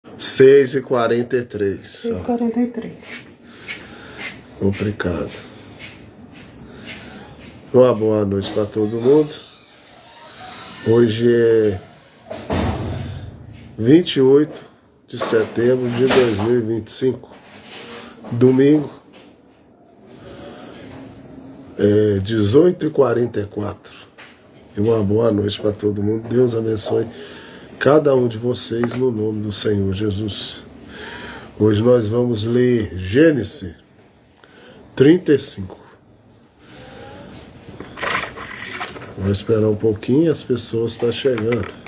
6h43. 6h43. Complicado. Uma boa noite para todo mundo. Hoje é 28 de setembro de 2025. Domingo. 18h44. E uma boa noite para todo mundo. Deus abençoe cada um de vocês no nome do Senhor Jesus. Hoje nós vamos ler Gênesis 35. Vou esperar um pouquinho, as pessoas estão chegando.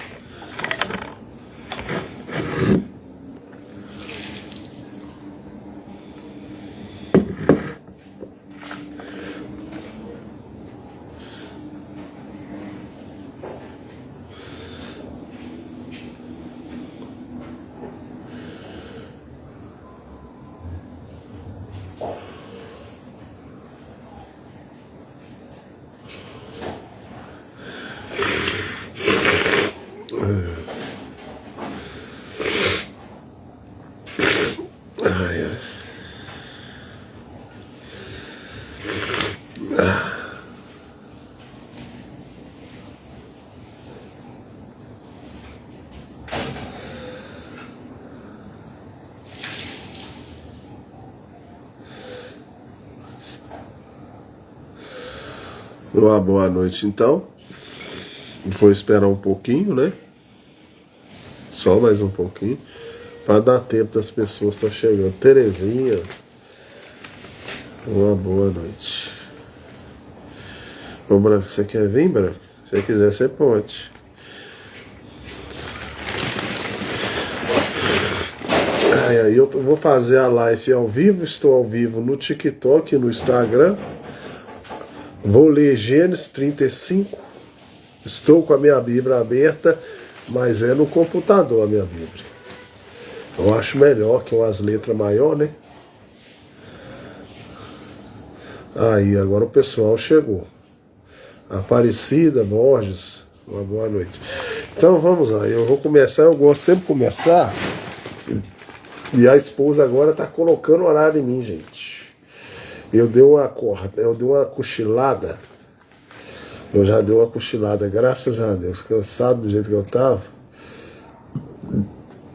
Uma boa noite, então. Vou esperar um pouquinho, né? Só mais um pouquinho. Para dar tempo das pessoas estar chegando. Terezinha. Uma boa noite. Ô, Branco, você quer vir, Branco? Se você quiser, você pode. Aí eu vou fazer a live ao vivo. Estou ao vivo no TikTok e no Instagram. Vou ler Gênesis 35. Estou com a minha Bíblia aberta, mas é no computador a minha Bíblia. Eu acho melhor que umas letras maiores, né? Aí, agora o pessoal chegou. Aparecida, Borges, uma boa noite. Então vamos lá, eu vou começar, eu gosto sempre de começar. E a esposa agora está colocando horário em mim, gente. Eu dei uma cochilada. Eu já dei uma cochilada, graças a Deus. Cansado do jeito que eu tava.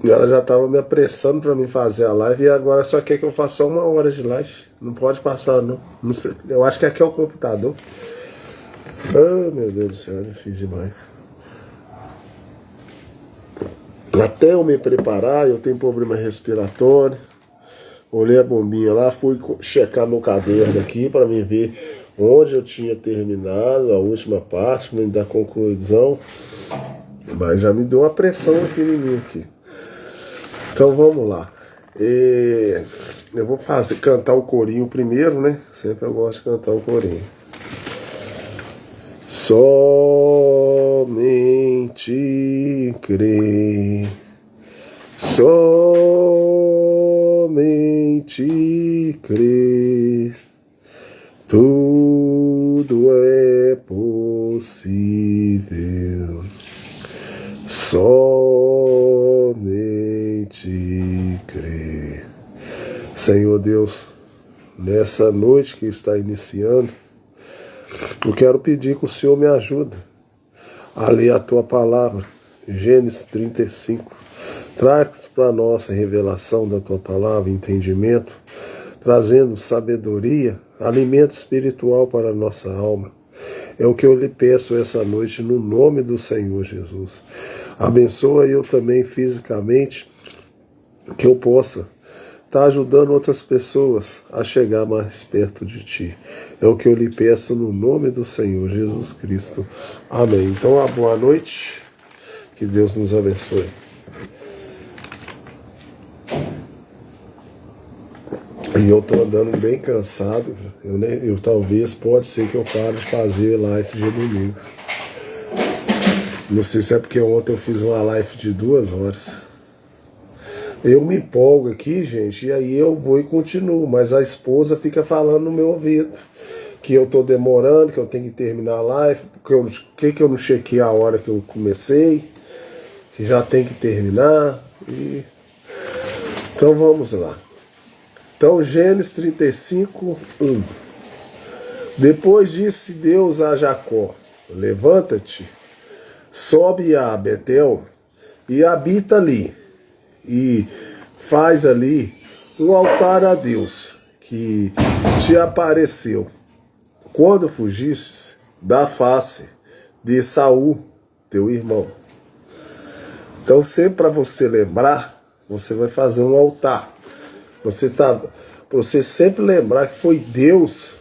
E ela já tava me apressando para mim fazer a live. E agora só quer que eu faça só 1 hora de live. Não pode passar, não. Não sei. Eu acho que aqui é o computador. Ah, meu Deus do céu, eu fiz demais. Até eu me preparar, eu tenho problema respiratório. Olhei a bombinha lá, fui checar meu caderno aqui para me ver onde eu tinha terminado a última parte, para me dar conclusão. Mas já me deu uma pressão aqui em mim aqui. Então vamos lá. Eu vou cantar o corinho primeiro, né? Sempre eu gosto de cantar o corinho. Somente crer. Somente crer, tudo é possível. Somente crer. Senhor Deus, nessa noite que está iniciando, eu quero pedir que o Senhor me ajude a ler a tua palavra, Gênesis 35. Traz para nós a revelação da tua palavra, entendimento, trazendo sabedoria, alimento espiritual para a nossa alma. É o que eu lhe peço essa noite no nome do Senhor Jesus. Abençoa eu também fisicamente, que eu possa estar ajudando outras pessoas a chegar mais perto de ti. É o que eu lhe peço no nome do Senhor Jesus Cristo. Amém. Então, uma boa noite. Que Deus nos abençoe. E eu tô andando bem cansado. Eu talvez, pode ser que eu pare de fazer live de domingo. Não sei se é porque ontem eu fiz uma live de 2 horas. Eu me empolgo aqui, gente, e aí eu vou e continuo. Mas a esposa fica falando no meu ouvido que eu tô demorando, que eu tenho que terminar a live, porque eu não chequei a hora que eu comecei, que já tem que terminar. E Então vamos lá. Então Gênesis 35, 1. Depois disse Deus a Jacó: levanta-te, sobe a Betel e habita ali, e faz ali um altar a Deus, que te apareceu quando fugistes da face de Saul, teu irmão. Então sempre para você lembrar, você vai fazer um altar. Para você sempre lembrar que foi Deus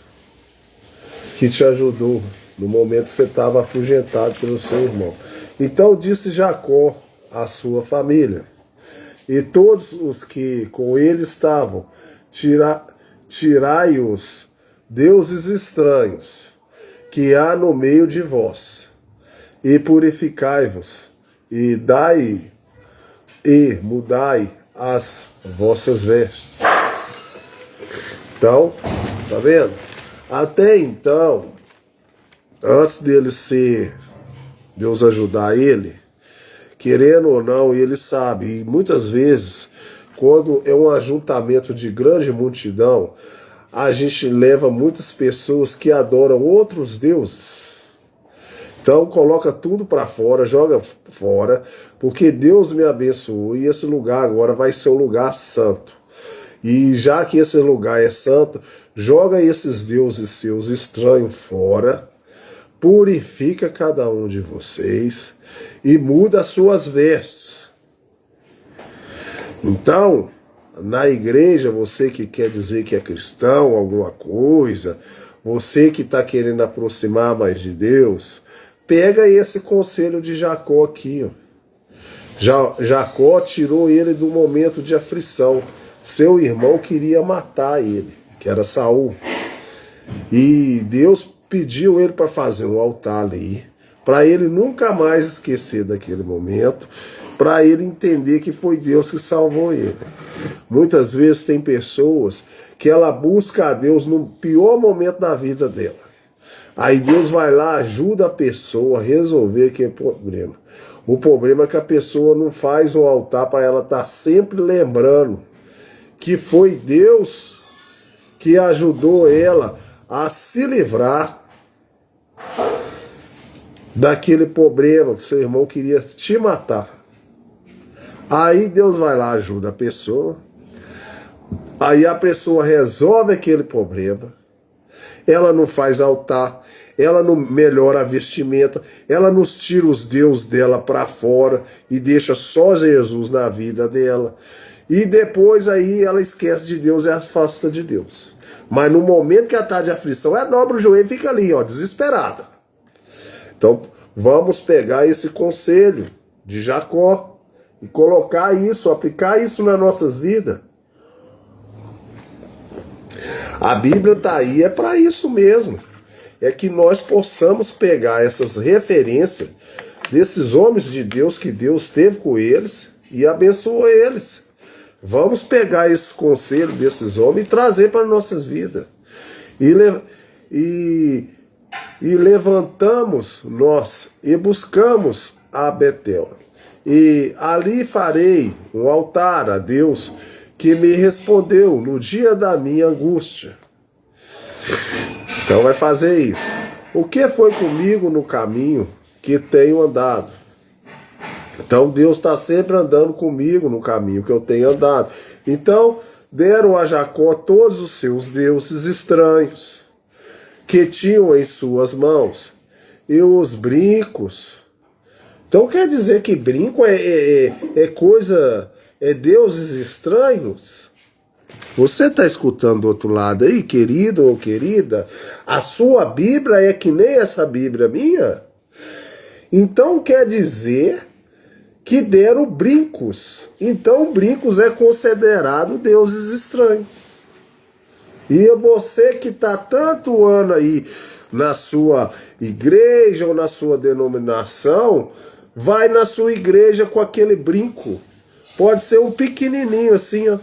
que te ajudou no momento que você estava afugentado pelo seu irmão. Então disse Jacó à sua família e todos os que com ele estavam: tirai-os deuses estranhos que há no meio de vós, e purificai-vos, e mudai as vossas vestes. Então, tá vendo? Até então, antes dele Deus ajudar ele, querendo ou não, ele sabe, e muitas vezes, quando é um ajuntamento de grande multidão, a gente leva muitas pessoas que adoram outros deuses. Então coloca tudo para fora, joga fora, porque Deus me abençoou e esse lugar agora vai ser um lugar santo. E já que esse lugar é santo, joga esses deuses seus estranhos fora, purifica cada um de vocês e muda as suas vestes. Então, na igreja, você que quer dizer que é cristão, alguma coisa, você que está querendo aproximar mais de Deus, pega esse conselho de Jacó aqui. Jacó tirou ele do momento de aflição. Seu irmão queria matar ele, que era Saul. E Deus pediu ele para fazer um altar ali, para ele nunca mais esquecer daquele momento, para ele entender que foi Deus que salvou ele. Muitas vezes tem pessoas que ela busca a Deus no pior momento da vida dela. Aí Deus vai lá, ajuda a pessoa a resolver aquele problema. O problema é que a pessoa não faz um altar para ela estar sempre lembrando que foi Deus que ajudou ela a se livrar daquele problema que seu irmão queria te matar. Aí Deus vai lá, ajuda a pessoa. Aí a pessoa resolve aquele problema. Ela não faz altar, ela não melhora a vestimenta, ela não tira os deuses dela para fora e deixa só Jesus na vida dela. E depois aí ela esquece de Deus e afasta de Deus. Mas no momento que ela está de aflição, ela dobra o joelho e fica ali, ó, desesperada. Então vamos pegar esse conselho de Jacó e colocar isso, aplicar isso nas nossas vidas. A Bíblia está aí, é para isso mesmo. É que nós possamos pegar essas referências desses homens de Deus, que Deus esteve com eles e abençoou eles. Vamos pegar esse conselho desses homens e trazer para nossas vidas. E levantamos nós e buscamos a Betel. E ali farei um altar a Deus que me respondeu no dia da minha angústia. Então vai fazer isso. O que foi comigo no caminho que tenho andado? Então Deus está sempre andando comigo no caminho que eu tenho andado. Então deram a Jacó todos os seus deuses estranhos que tinham em suas mãos e os brincos. Então quer dizer que brinco é coisa, é deuses estranhos? Você está escutando do outro lado aí, querido ou querida? A sua Bíblia é que nem essa Bíblia minha? Então quer dizer que deram brincos. Então brincos é considerado deuses estranhos. E você que está tanto ano aí na sua igreja ou na sua denominação, vai na sua igreja com aquele brinco. Pode ser um pequenininho assim, ó.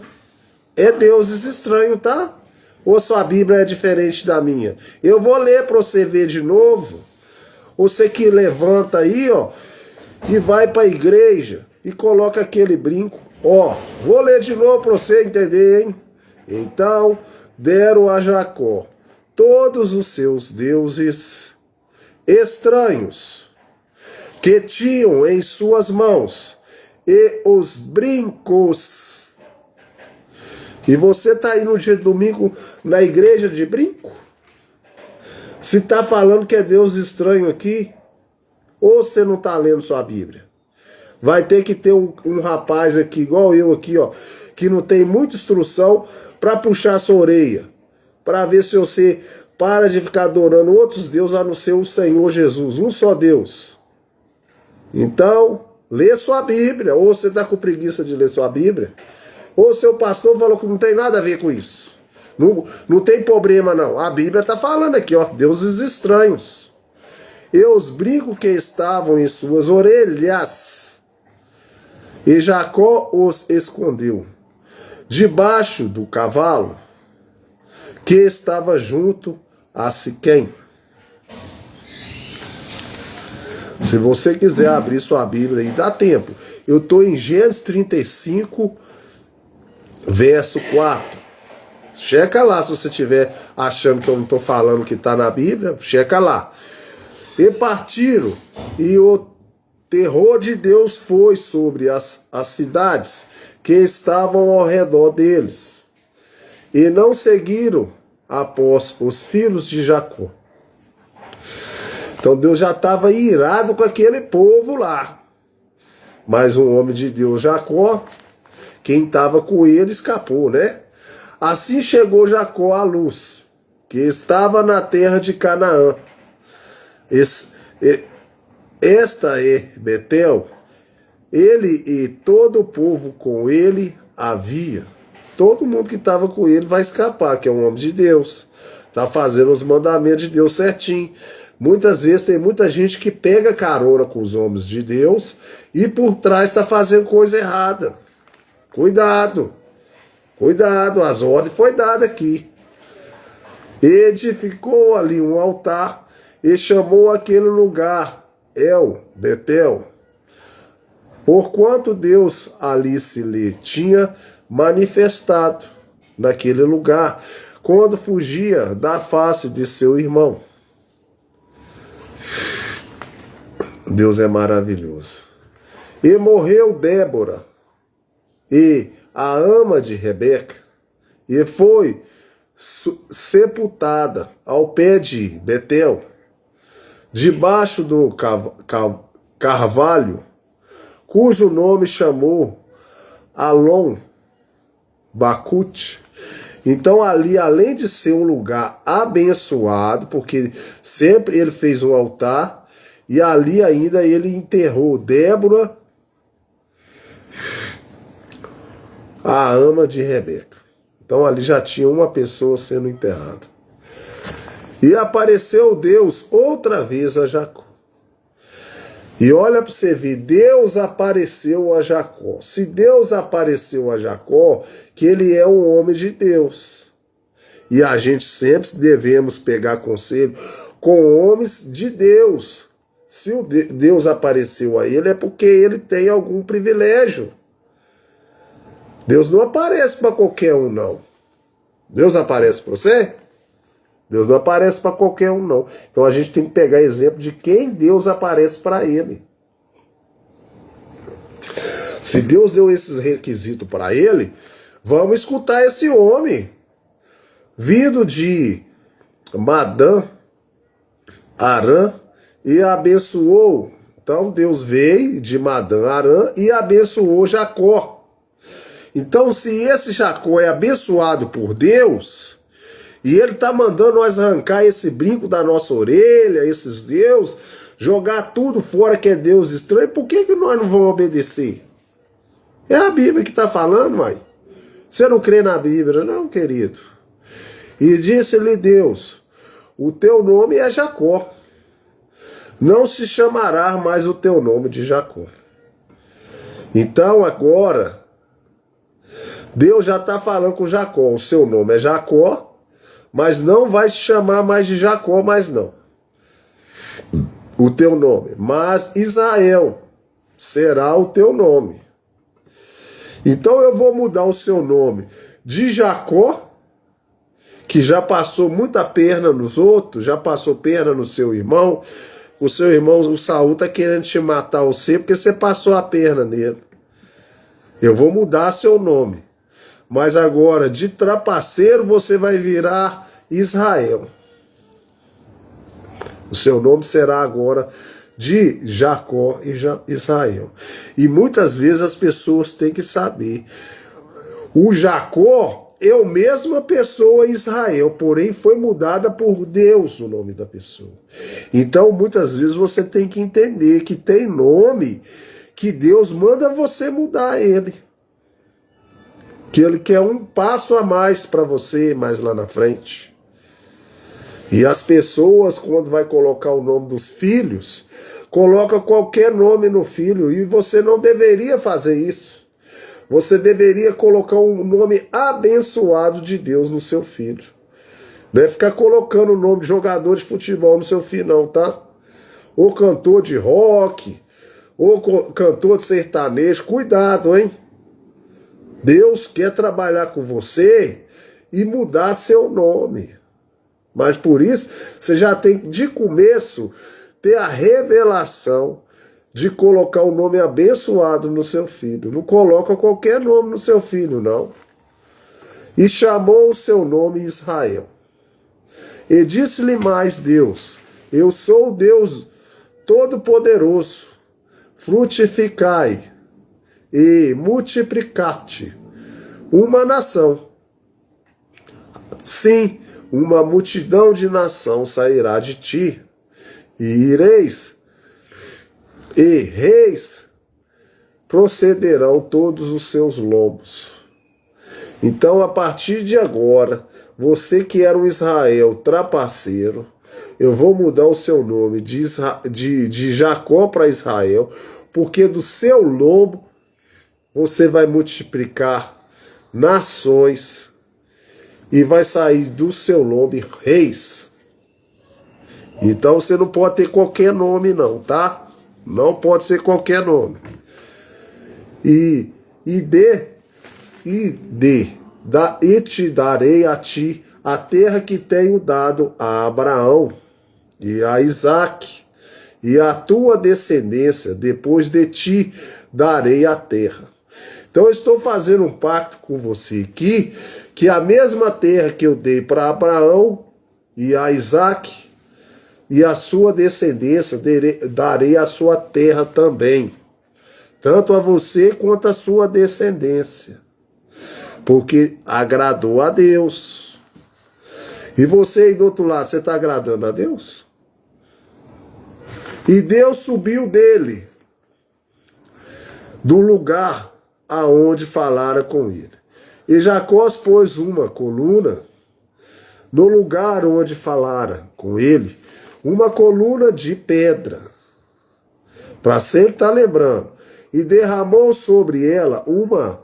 É deuses estranhos, tá? Ou sua Bíblia é diferente da minha? Eu vou ler para você ver de novo. Você que levanta aí, ó, e vai para a igreja e coloca aquele brinco. Ó, vou ler de novo para você entender, hein? Então deram a Jacó todos os seus deuses estranhos que tinham em suas mãos e os brincos. E você está aí no dia de domingo na igreja de brinco? Se está falando que é Deus estranho aqui, ou você não está lendo sua Bíblia? Vai ter que ter um rapaz aqui, igual eu aqui, ó, que não tem muita instrução para puxar sua orelha, para ver se você para de ficar adorando outros deuses a não ser o Senhor Jesus, um só Deus. Então, lê sua Bíblia, ou você está com preguiça de ler sua Bíblia, ou seu pastor falou que não tem nada a ver com isso. Não tem problema não, a Bíblia está falando aqui, ó, deuses estranhos. E os brincos que estavam em suas orelhas, e Jacó os escondeu debaixo do cavalo que estava junto a Siquém. Se você quiser abrir sua Bíblia aí, dá tempo. Eu estou em Gênesis 35, verso 4. Checa lá se você estiver achando que eu não estou falando que está na Bíblia. Checa lá. E partiram, e o terror de Deus foi sobre as cidades que estavam ao redor deles, e não seguiram após os filhos de Jacó. Então Deus já estava irado com aquele povo lá. Mas um homem de Deus, Jacó, quem estava com ele escapou, né? Assim chegou Jacó à luz, que estava na terra de Canaã. Esta é Betel. Ele e todo o povo com ele havia. Todo mundo que estava com ele vai escapar, que é um homem de Deus. Está fazendo os mandamentos de Deus certinho. Muitas vezes tem muita gente que pega carona com os homens de Deus e por trás está fazendo coisa errada. Cuidado. Cuidado, as ordens foi dada aqui. Edificou ali um altar e chamou aquele lugar Betel, porquanto Deus ali se lhe tinha manifestado naquele lugar, quando fugia da face de seu irmão. Deus é maravilhoso. E morreu Débora, e a ama de Rebeca, e foi sepultada ao pé de Betel, debaixo do carvalho, cujo nome chamou Alon Bacute. Então ali, além de ser um lugar abençoado, porque sempre ele fez um altar, e ali ainda ele enterrou Débora, a ama de Rebeca. Então ali já tinha uma pessoa sendo enterrada. E apareceu Deus outra vez a Jacó. E olha para você ver, Deus apareceu a Jacó. Se Deus apareceu a Jacó, que ele é um homem de Deus. E a gente sempre devemos pegar conselho com homens de Deus. Se o Deus apareceu a ele, é porque ele tem algum privilégio. Deus não aparece para qualquer um, não. Deus aparece para você? Deus não aparece para qualquer um, não. Então a gente tem que pegar exemplo de quem Deus aparece para ele. Se Deus deu esses requisitos para ele, vamos escutar esse homem. Vindo de Madã, Arã, e abençoou. Então Deus veio de Madã, Arã, e abençoou Jacó. Então se esse Jacó é abençoado por Deus, e ele está mandando nós arrancar esse brinco da nossa orelha, esses deuses, jogar tudo fora que é Deus estranho, por que nós não vamos obedecer? É a Bíblia que está falando, mãe. Você não crê na Bíblia, não, querido? E disse-lhe Deus, o teu nome é Jacó. Não se chamará mais o teu nome de Jacó. Então agora, Deus já está falando com Jacó, o seu nome é Jacó, mas não vai se chamar mais de Jacó, mais não. O teu nome. Mas Israel será o teu nome. Então eu vou mudar o seu nome de Jacó, que já passou muita perna nos outros, já passou perna no seu irmão. O seu irmão, o Saul, está querendo te matar você porque você passou a perna nele. Eu vou mudar seu nome. Mas agora, de trapaceiro, você vai virar Israel. O seu nome será agora de Jacó e Israel. E muitas vezes as pessoas têm que saber. O Jacó é a mesma pessoa Israel, porém foi mudada por Deus o nome da pessoa. Então muitas vezes você tem que entender que tem nome que Deus manda você mudar ele. Que ele quer um passo a mais para você mais lá na frente. E as pessoas, quando vai colocar o nome dos filhos, coloca qualquer nome no filho, e você não deveria fazer isso. Você deveria colocar um nome abençoado de Deus no seu filho. Não é ficar colocando o nome de jogador de futebol no seu filho, não, tá? Ou cantor de rock, ou cantor de sertanejo. Cuidado, hein? Deus quer trabalhar com você e mudar seu nome. Mas por isso, você já tem, de começo, ter a revelação de colocar o nome abençoado no seu filho. Não coloca qualquer nome no seu filho, não. E chamou o seu nome Israel. E disse-lhe mais Deus: eu sou o Deus Todo-Poderoso, frutificai e multiplicate uma nação. Sim, uma multidão de nação sairá de ti, e ireis, e reis procederão todos os seus lombos. Então, a partir de agora, você que era um Israel trapaceiro, eu vou mudar o seu nome de Jacó para Israel, porque do seu lombo você vai multiplicar nações e vai sair do seu lombo reis. Então você não pode ter qualquer nome não, tá? Não pode ser qualquer nome. E te darei a ti a terra que tenho dado a Abraão e a Isaque, e a tua descendência depois de ti darei a terra. Então eu estou fazendo um pacto com você aqui, que a mesma terra que eu dei para Abraão e a Isaque, e a sua descendência darei a sua terra também, tanto a você quanto a sua descendência, porque agradou a Deus. E você aí do outro lado, você está agradando a Deus? E Deus subiu dele, do lugar aonde falara com ele. E Jacó pôs uma coluna no lugar onde falara com ele, uma coluna de pedra, para sempre estar lembrando, e derramou sobre ela uma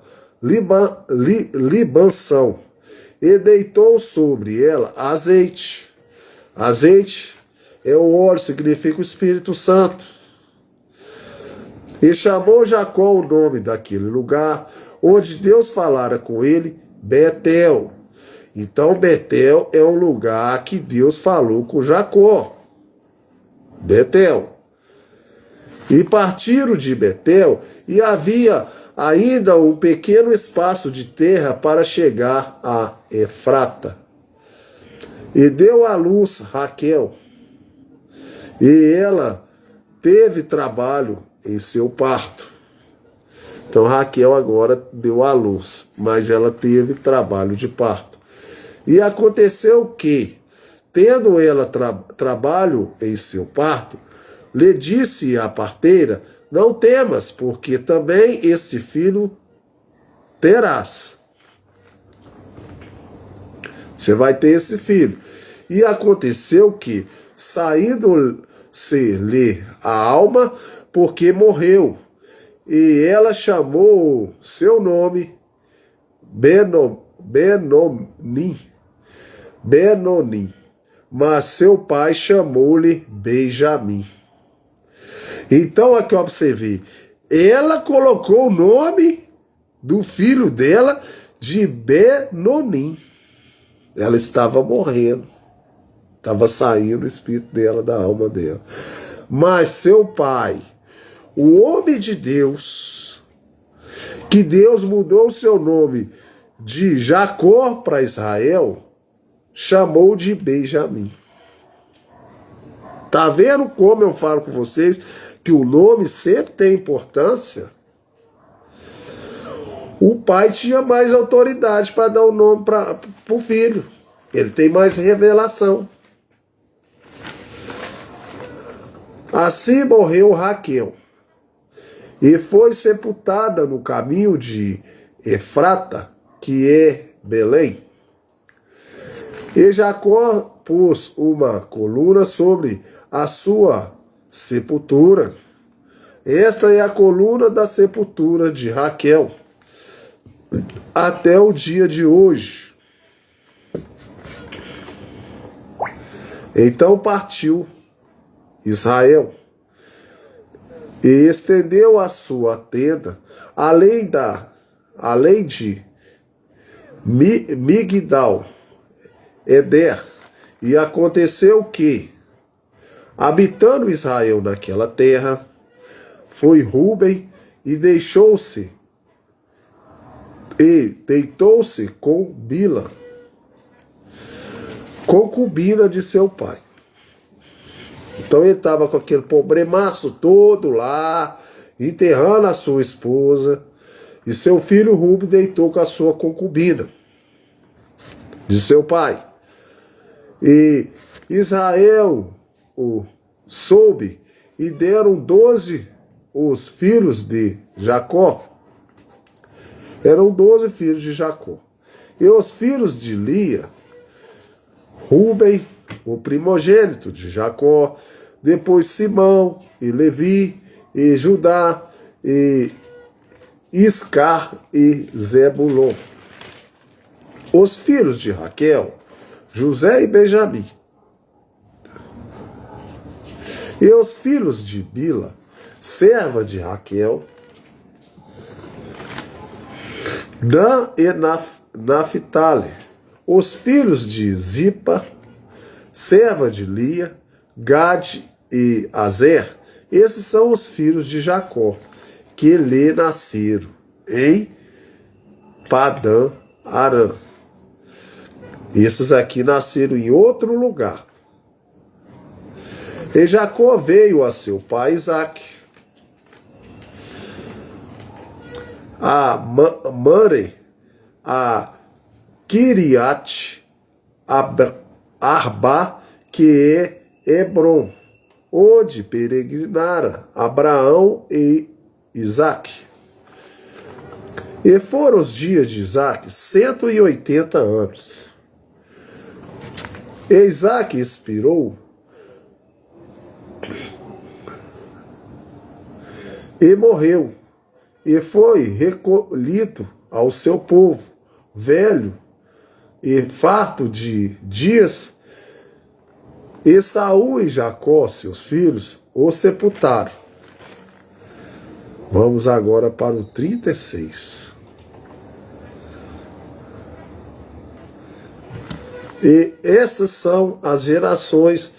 libação, e deitou sobre ela azeite. Azeite é o óleo, significa o Espírito Santo. E chamou Jacó o nome daquele lugar onde Deus falara com ele, Betel. Então Betel é um lugar que Deus falou com Jacó. Betel. E partiram de Betel, e havia ainda um pequeno espaço de terra para chegar a Efrata. E deu à luz Raquel, e ela teve trabalho em seu parto. Então Raquel agora deu à luz, mas ela teve trabalho de parto. E aconteceu que, tendo ela trabalho em seu parto, lhe disse a parteira: não temas, porque também esse filho terás. Você vai ter esse filho. E aconteceu que, saindo-se-lhe a alma, porque morreu, e ela chamou seu nome Benoni, mas seu pai chamou-lhe Benjamim. Então aqui observei, ela colocou o nome do filho dela, de Benonim. Ela estava morrendo. Estava saindo o espírito dela, da alma dela. Mas seu pai, o homem de Deus, que Deus mudou o seu nome de Jacó para Israel, chamou de Benjamim. Tá vendo como eu falo com vocês que o nome sempre tem importância? O pai tinha mais autoridade para dar o nome para o filho. Ele tem mais revelação. Assim morreu Raquel e foi sepultada no caminho de Efrata, que é Belém. E Jacó pôs uma coluna sobre a sua sepultura. Esta é a coluna da sepultura de Raquel, até o dia de hoje. Então partiu Israel e estendeu a sua tenda além de Migdal Eder. E aconteceu que, habitando Israel naquela terra, foi Ruben e deitou-se com Bila, concubina de seu pai. Então ele estava com aquele problemaço todo lá, enterrando a sua esposa, e seu filho Ruben deitou com a sua concubina de seu pai. E Israel o soube, e deram 12 os filhos de Jacó. Eram 12 filhos de Jacó. E os filhos de Lia, Ruben, o primogênito de Jacó, depois Simão e Levi e Judá e Iscar e Zebulon. Os filhos de Raquel, José e Benjamim. E os filhos de Bila, serva de Raquel, Dan e Naphtali. Os filhos de Zipa, serva de Lia, Gade e Azer. Esses são os filhos de Jacó, que lhe nasceram em Padã Arã. Esses aqui nasceram em outro lugar. E Jacó veio a seu pai Isaque, a Mamre, a Kiriat Arba, que é Hebron, onde peregrinaram Abraão e Isaque. E foram os dias de Isaque 180 anos. E Isaque expirou e morreu, e foi recolhido ao seu povo, velho e farto de dias. E Saul e Jacó, seus filhos, o sepultaram. Vamos agora para o 36. E estas são as gerações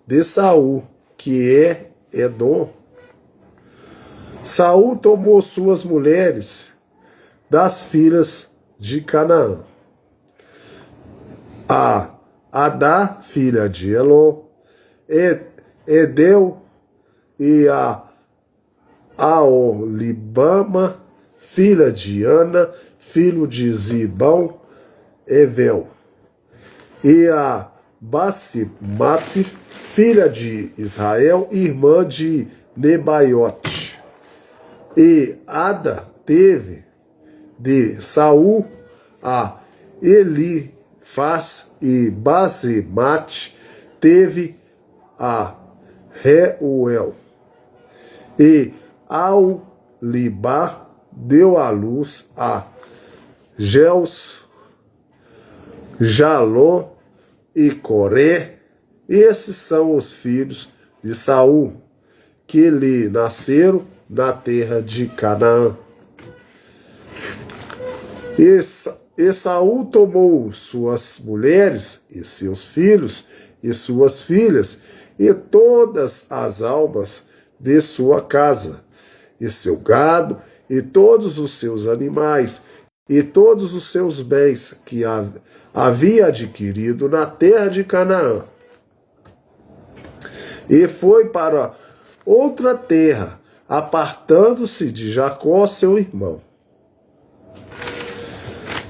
de Saul, que é Edom. Saul tomou suas mulheres das filhas de Canaã: a Adá, filha de Elon, Edeu, e a Aolibama, filha de Ana, filho de Zibão, Evel, e a Basimate, filha de Israel, irmã de Nebaiote. E Ada teve de Saul a Elifaz, e Basimate teve a Reuel. E Aulibá deu à luz a Geus, Jalom e Coré. Esses são os filhos de Saul, que lhe nasceram na terra de Canaã. E Saul tomou suas mulheres e seus filhos e suas filhas e todas as almas de sua casa, e seu gado, e todos os seus animais, e todos os seus bens que havia adquirido na terra de Canaã. E foi para outra terra, apartando-se de Jacó, seu irmão.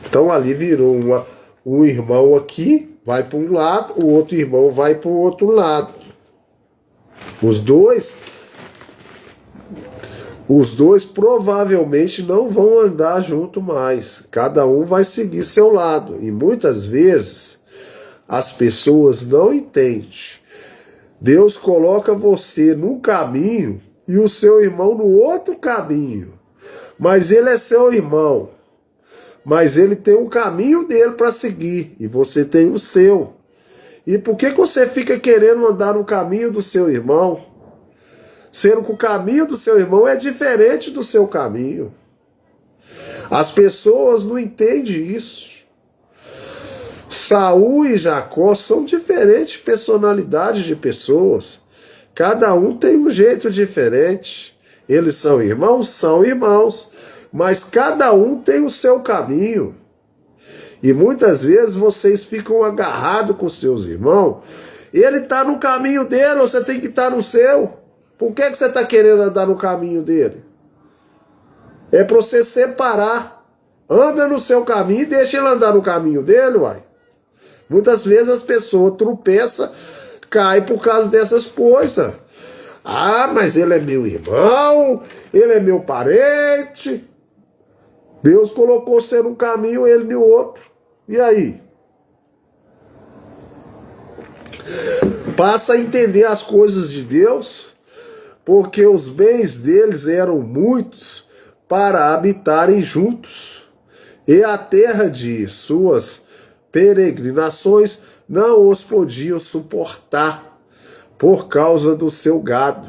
Então ali virou um irmão aqui, vai para um lado, o outro irmão vai para o outro lado. Os dois provavelmente não vão andar junto mais. Cada um vai seguir seu lado. E muitas vezes as pessoas não entendem. Deus coloca você num caminho e o seu irmão no outro caminho. Mas ele é seu irmão. Mas ele tem um caminho dele para seguir. E você tem o seu. E por que você fica querendo andar no caminho do seu irmão? Sendo que o caminho do seu irmão é diferente do seu caminho. As pessoas não entendem isso. Saul e Jacó são diferentes personalidades de pessoas. Cada um tem um jeito diferente. Eles são irmãos, mas cada um tem o seu caminho. E muitas vezes vocês ficam agarrados com seus irmãos. Ele está no caminho dele, você tem que estar no seu. Por que você está querendo andar no caminho dele? É para você separar. Anda no seu caminho e deixa ele andar no caminho dele, uai. Muitas vezes as pessoas tropeçam, caem por causa dessas coisas. Ah, mas ele é meu irmão, ele é meu parente. Deus colocou você num caminho, ele no outro. E aí? Passa a entender as coisas de Deus, porque os bens deles eram muitos para habitarem juntos. E a terra de suas peregrinações não os podiam suportar por causa do seu gado.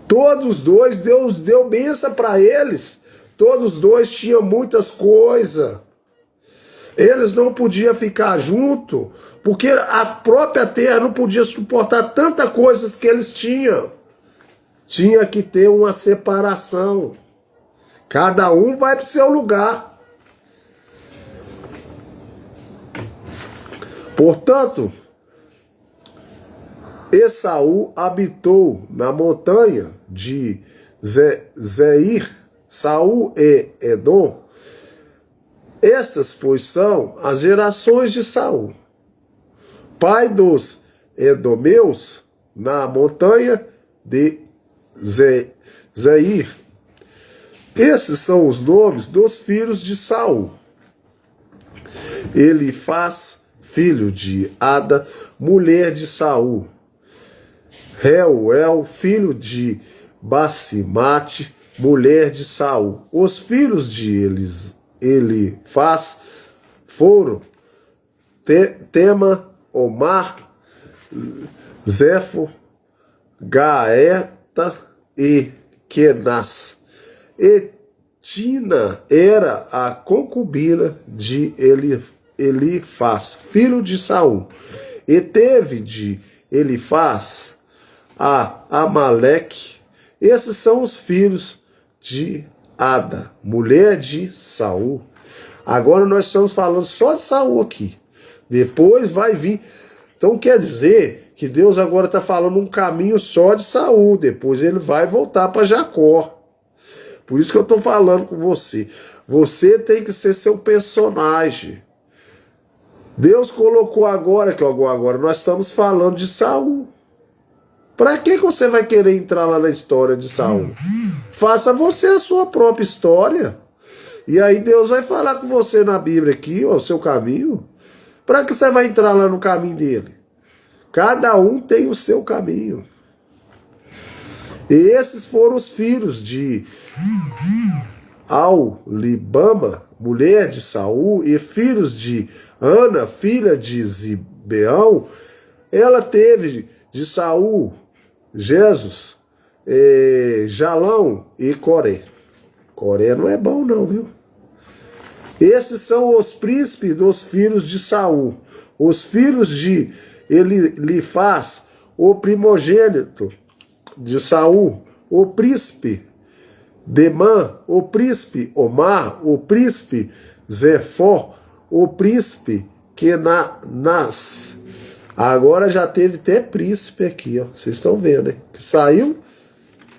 Todos dois, Deus deu bênção para eles. Todos dois tinham muitas coisas. Eles não podiam ficar juntos, porque a própria terra não podia suportar tantas coisas que eles tinham. Tinha que ter uma separação. Cada um vai para o seu lugar. Portanto, Esaú habitou na montanha de Seir, Saul e Edom. Essas, pois, são as gerações de Saul, pai dos Edomeus, na montanha de Seir. Esses são os nomes dos filhos de Saul. Elifaz, filho de Ada, mulher de Saul. Reuel, filho de Basimate, mulher de Saul. Os filhos de Elifaz foram Tema, Omar, Zefo, Gaeta e Kenaz. E Tina era a concubina de Elifaz, filho de Saul. E teve de Elifaz a Amaleque. Esses são os filhos de Ada, mulher de Saul. Agora nós estamos falando só de Saul aqui. Depois vai vir. Então quer dizer que Deus agora está falando um caminho só de Saul. Depois ele vai voltar para Jacó. Por isso que eu estou falando com você. Você tem que ser seu personagem. Deus colocou agora, que agora nós estamos falando de Saul. Para que você vai querer entrar lá na história de Saul? Faça você a sua própria história. E aí Deus vai falar com você na Bíblia aqui, ó, o seu caminho. Para que você vai entrar lá no caminho dele? Cada um tem o seu caminho. E esses foram os filhos de Aulibama, mulher de Saul, e filhos de Ana, filha de Zibeão. Ela teve de Saul Jesus, Jalão e Coré. Coré não é bom não, viu? Esses são os príncipes dos filhos de Saul, os filhos de Elifaz, o primogênito de Saul, o príncipe Demã, o príncipe Omar, o príncipe Zefó, o príncipe Kenaz. Agora já teve até príncipe aqui, ó. Vocês estão vendo, hein? Que saiu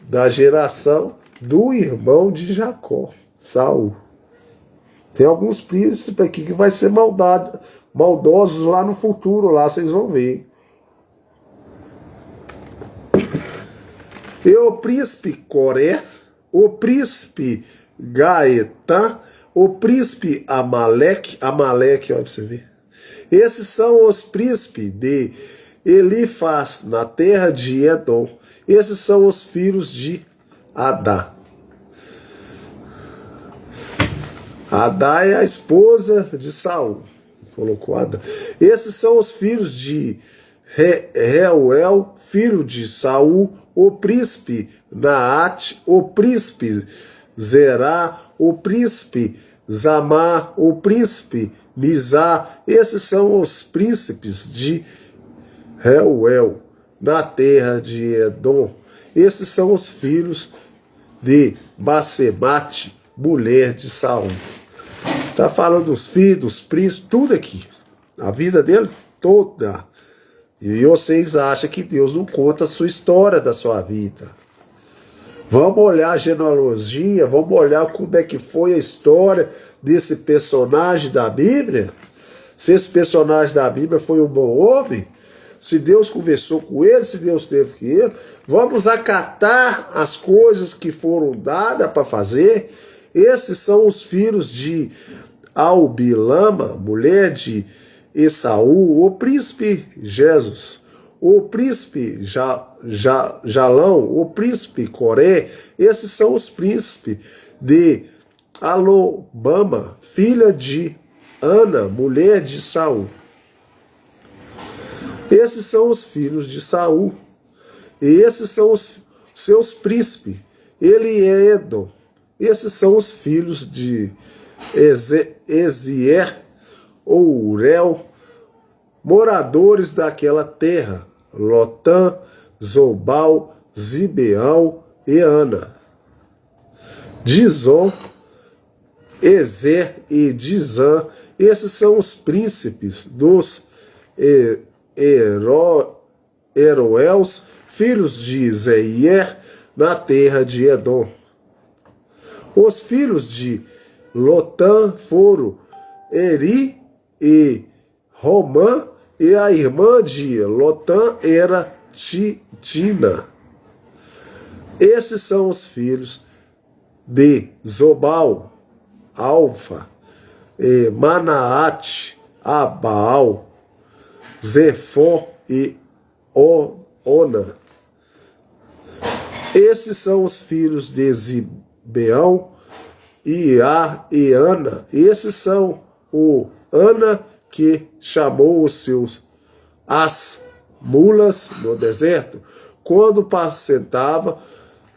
da geração do irmão de Jacó, Saul. Tem alguns príncipes aqui que vai ser maldosos lá no futuro, lá vocês vão ver. E o príncipe Coré, o príncipe Gaetã, o príncipe Amaleque, olha pra você ver. Esses são os príncipes de Elifaz, na terra de Edom. Esses são os filhos de Adá. Adá é a esposa de Saul. Colocou Adá. Esses são os filhos de Reuel, filho de Saul, o príncipe Naate, o príncipe Zerá, o príncipe Zamar, o príncipe Mizá. Esses são os príncipes de Reuel, na terra de Edom. Esses são os filhos de Basemate, mulher de Saul. Está falando dos filhos, dos príncipes, tudo aqui. A vida dele toda. E vocês acham que Deus não conta a sua história da sua vida. Vamos olhar a genealogia, vamos olhar como é que foi a história desse personagem da Bíblia. Se esse personagem da Bíblia foi um bom homem, se Deus conversou com ele, se Deus teve com ele, vamos acatar as coisas que foram dadas para fazer. Esses são os filhos de Albilama, mulher de Esaú, o príncipe Jesus, o príncipe Jalão, o príncipe Coré. Esses são os príncipes de Alobama, filha de Ana, mulher de Saul. Esses são os filhos de Saul, e esses são os seus príncipes. Eliedom. Esses são os filhos de Ezier, ou Urel, moradores daquela terra, Lotã, Zobal, Zibeão e Ana. Dizon, Ezer e Dizã. Esses são os príncipes dos Eroels, filhos de Zeier, na terra de Edom. Os filhos de Lotã foram Eri e Romã, e a irmã de Lotã era Tina. Esses são os filhos de Zobal, Alfa, Manaate, Abaal, Zefó e Ona. Esses são os filhos de Zibeão, Ia e Ana. Esses são o Ana que chamou as mulas no deserto, quando apacentava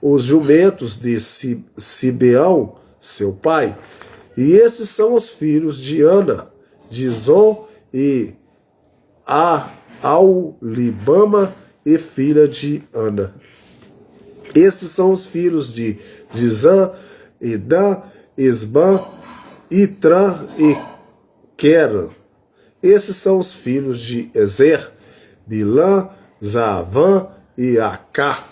os jumentos de Sibeão, seu pai. E esses são os filhos de Ana, Dizon e Aulibama, e filha de Ana. Esses são os filhos de Dizã, Edã, Esbã, Itrã e Querã. Esses são os filhos de Ezer, Bilã, Zavã e Acá.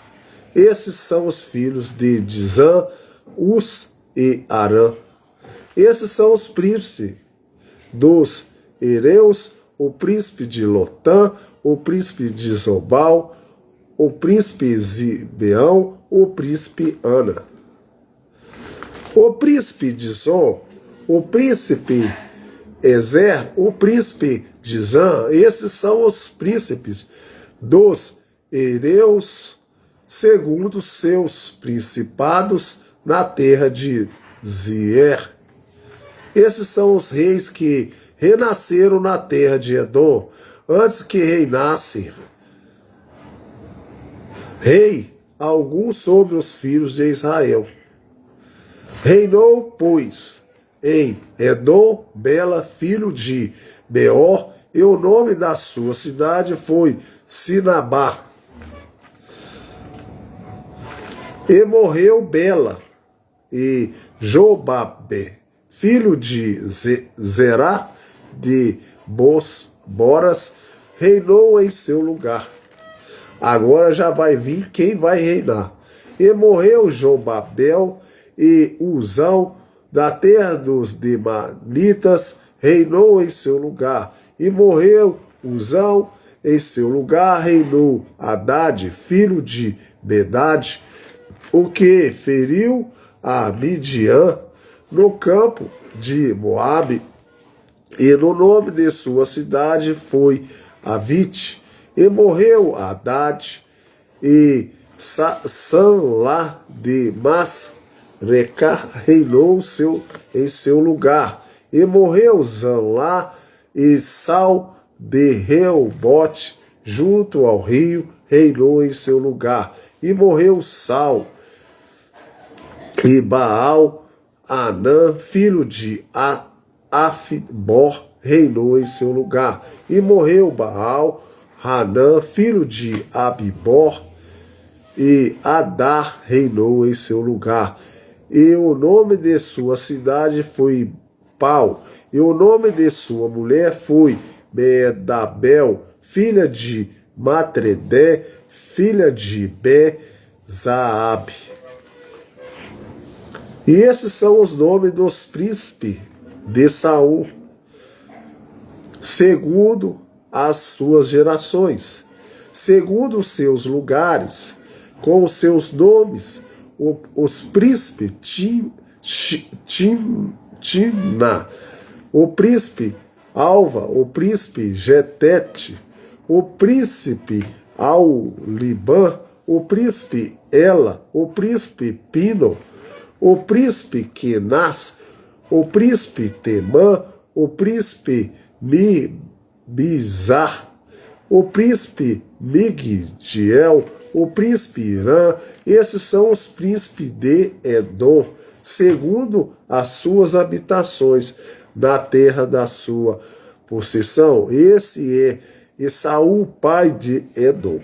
Esses são os filhos de Dizã, Us e Arã. Esses são os príncipes dos Ereus, o príncipe de Lotã, o príncipe de Zobal, o príncipe Zibeão, o príncipe Ana. O príncipe de Zon, o príncipe Ezer, o príncipe de Zã. Esses são os príncipes dos Ereus, segundo seus principados na terra de Zier. Esses são os reis que renasceram na terra de Edom, antes que reinasse rei algum sobre os filhos de Israel. Reinou, pois, em Edom, Bela, filho de Beor, e o nome da sua cidade foi Sinabá. E morreu Bela, e Jobabe, filho de Zerá, de Boras, reinou em seu lugar. Agora já vai vir quem vai reinar. E morreu Jobabel, e Uzão, da terra dos Demanitas, reinou em seu lugar. E morreu Uzão, em seu lugar reinou Haddad, filho de Bedade, o que feriu a Midian no campo de Moabe, e no nome de sua cidade foi Avite. E morreu Haddad, e Sanlá de Masreca reinou em seu lugar. E morreu Zanlá, e Sal de Reobote, junto ao rio, reinou em seu lugar. E morreu Sal, e Baal Anã, filho de Afbor, reinou em seu lugar. E morreu Baal Hanã, filho de Abibor, e Adar reinou em seu lugar. E o nome de sua cidade foi Pau, e o nome de sua mulher foi Medabel, filha de Matredé, filha de Bezaabe. E esses são os nomes dos príncipes de Saul, segundo as suas gerações, segundo os seus lugares, com os seus nomes: os príncipes Timna, o príncipe Alva, o príncipe Getete, o príncipe Aulibã, o príncipe Ela, o príncipe Pino, o príncipe Kenaz, o príncipe Temã, o príncipe Mibizar, o príncipe Migdiel, o príncipe Irã. Esses são os príncipes de Edom, segundo as suas habitações, na terra da sua possessão. Esse é Esaú, pai de Edom.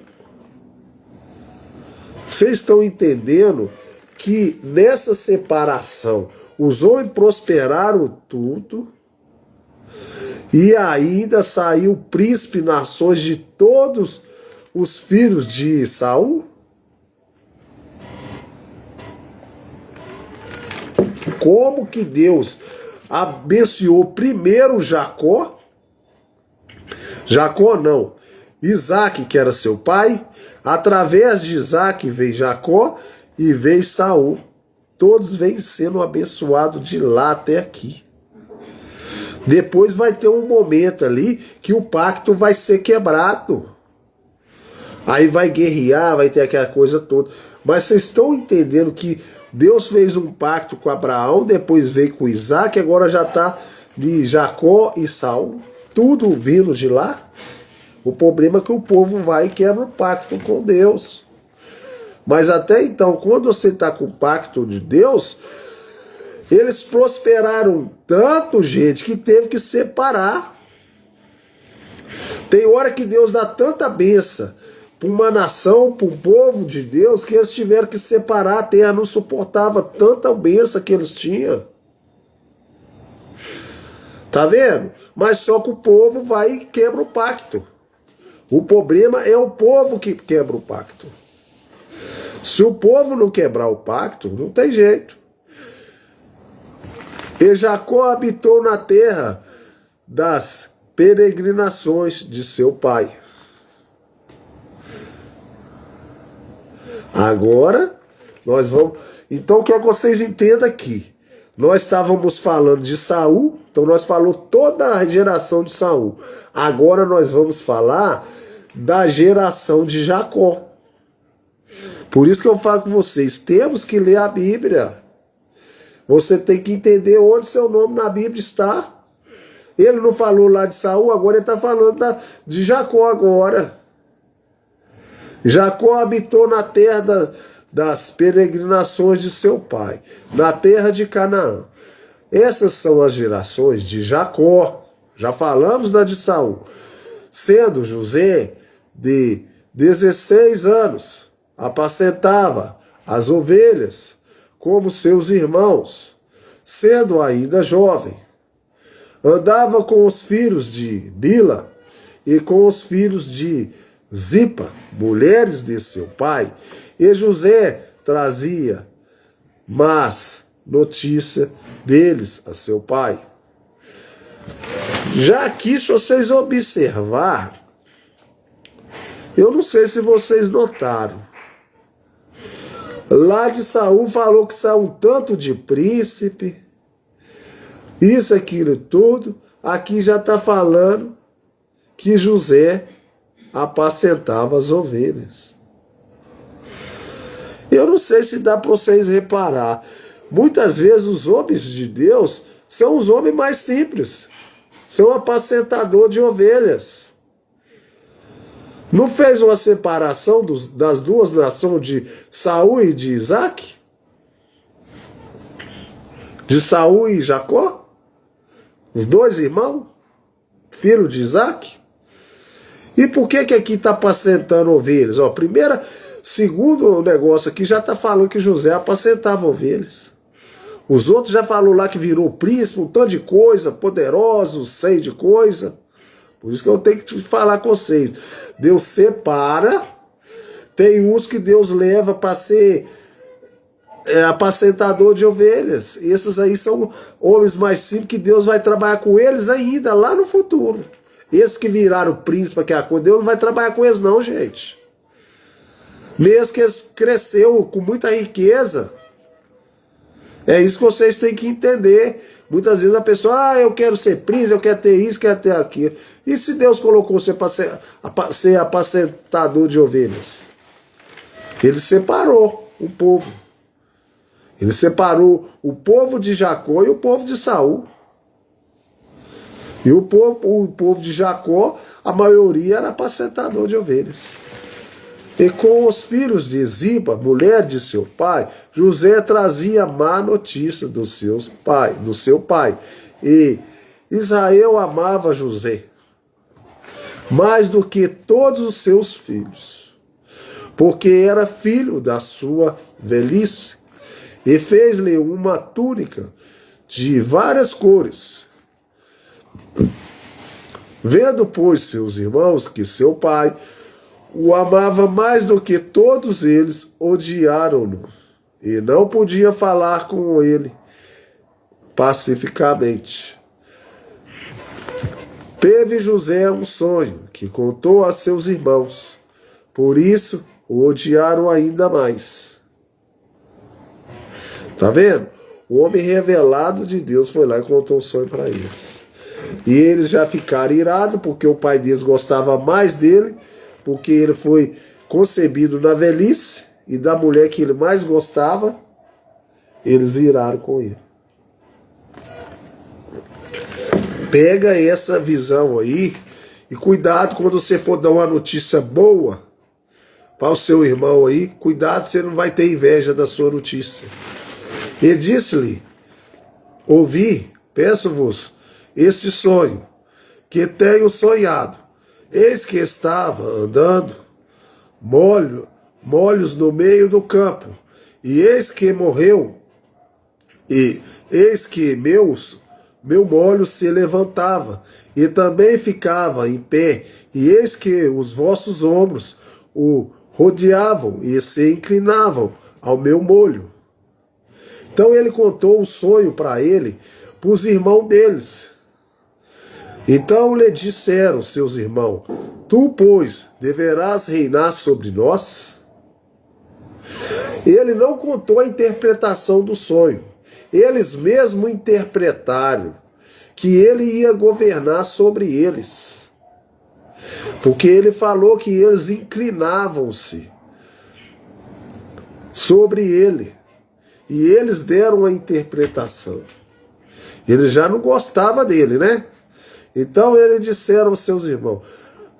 Vocês estão entendendo que nessa separação os homens prosperaram tudo, e ainda saiu príncipe nações de todos os filhos de Saul? Como que Deus abençoou primeiro Jacó? Jacó não, Isaac, que era seu pai. Através de Isaac veio Jacó e veio Saul. Todos vêm sendo abençoados de lá até aqui. Depois vai ter um momento ali que o pacto vai ser quebrado. Aí vai guerrear, vai ter aquela coisa toda. Mas vocês estão entendendo que Deus fez um pacto com Abraão, depois veio com Isaac, agora já está de Jacó e Saul, tudo vindo de lá? O problema é que o povo vai e quebra o pacto com Deus. Mas até então, quando você está com o pacto de Deus, eles prosperaram tanto, gente, que teve que separar. Tem hora que Deus dá tanta bênção para uma nação, para um povo de Deus, que eles tiveram que separar. A terra não suportava tanta bênção que eles tinham. Tá vendo? Mas só que o povo vai e quebra o pacto. O problema é o povo que quebra o pacto. Se o povo não quebrar o pacto, não tem jeito. E Jacó habitou na terra das peregrinações de seu pai. Agora, nós vamos... Então, o que é que vocês entendam aqui? Nós estávamos falando de Saul, então nós falamos toda a geração de Saul. Agora nós vamos falar da geração de Jacó. Por isso que eu falo com vocês, temos que ler a Bíblia. Você tem que entender onde seu nome na Bíblia está. Ele não falou lá de Saul, agora ele está falando de Jacó agora. Jacó habitou na terra das peregrinações de seu pai, na terra de Canaã. Essas são as gerações de Jacó. Já falamos da de Saul. Sendo José de 16 anos, apacentava as ovelhas como seus irmãos, sendo ainda jovem. Andava com os filhos de Bila e com os filhos de Zipa, mulheres de seu pai, e José trazia más notícia deles a seu pai. Já aqui, se vocês observar, eu não sei se vocês notaram, lá de Saul falou que saiu um tanto de príncipe, isso, aquilo e tudo. Aqui já está falando que José apacentava as ovelhas. Eu não sei se dá para vocês reparar. Muitas vezes os homens de Deus são os homens mais simples. São apacentador de ovelhas. Não fez uma separação das duas nações de Saul e de Isaac? De Saul e Jacó? Os dois irmãos? Filho de Isaac? E por que aqui está apacentando ovelhas? Ó, segundo negócio aqui já está falando que José apacentava ovelhas. Os outros já falou lá que virou príncipe, um tanto de coisa, poderoso, sei de coisa. Por isso que eu tenho que falar com vocês. Deus separa, tem uns que Deus leva para ser apacentador de ovelhas. E esses aí são homens mais simples que Deus vai trabalhar com eles ainda lá no futuro. Esses que viraram príncipe, que é a coisa, Deus não vai trabalhar com eles não, gente. Mesmo que eles cresceu com muita riqueza. É isso que vocês têm que entender. Muitas vezes a pessoa, eu quero ser príncipe, eu quero ter isso, quero ter aquilo. E se Deus colocou você para ser apacentador de ovelhas? Ele separou o povo. Ele separou o povo de Jacó e o povo de Saul. E o povo de Jacó, a maioria era apacentador de ovelhas. E com os filhos de Ziba, mulher de seu pai, José trazia má notícia do seu pai. E Israel amava José mais do que todos os seus filhos, porque era filho da sua velhice, e fez-lhe uma túnica de várias cores. Vendo, pois, seus irmãos que seu pai o amava mais do que todos eles, odiaram-no, e não podia falar com ele pacificamente. Teve José um sonho, que contou a seus irmãos, por isso o odiaram ainda mais. Tá vendo? O homem revelado de Deus foi lá e contou um sonho para eles. E eles já ficaram irados, porque o pai deles gostava mais dele, porque ele foi concebido na velhice, e da mulher que ele mais gostava, eles iraram com ele. Pega essa visão aí, e cuidado quando você for dar uma notícia boa para o seu irmão aí, cuidado, você não vai ter inveja da sua notícia. E disse-lhe, ouvi, peço-vos, este sonho, que tenho sonhado. Eis que estava andando molhos no meio do campo, e eis que morreu, e eis que meu molho se levantava, e também ficava em pé, e eis que os vossos ombros o rodeavam, e se inclinavam ao meu molho. Então ele contou o sonho para os irmãos deles. Então lhe disseram seus irmãos, tu, pois, deverás reinar sobre nós? Ele não contou a interpretação do sonho. Eles mesmo interpretaram que ele ia governar sobre eles. Porque ele falou que eles inclinavam-se sobre ele. E eles deram a interpretação. Ele já não gostava dele, né? Então eles disseram aos seus irmãos,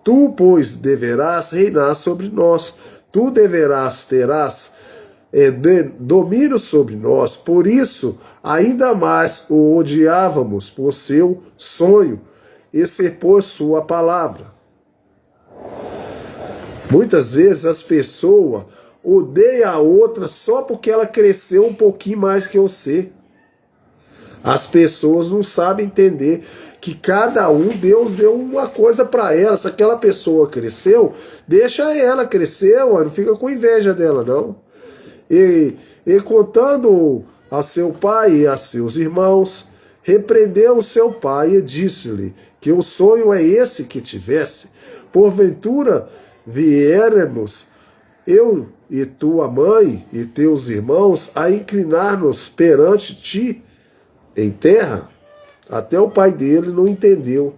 tu, pois, deverás reinar sobre nós. Tu terás domínio sobre nós. Por isso, ainda mais o odiávamos por seu sonho e ser por sua palavra. Muitas vezes as pessoas odeiam a outra só porque ela cresceu um pouquinho mais que você. As pessoas não sabem entender que cada um, Deus deu uma coisa para ela. Se aquela pessoa cresceu, deixa ela crescer, não fica com inveja dela, não. E contando a seu pai e a seus irmãos, repreendeu o seu pai e disse-lhe que o sonho é esse que tivesse. Porventura vieremos, eu e tua mãe e teus irmãos, a inclinar-nos perante ti em terra? Até o pai dele não entendeu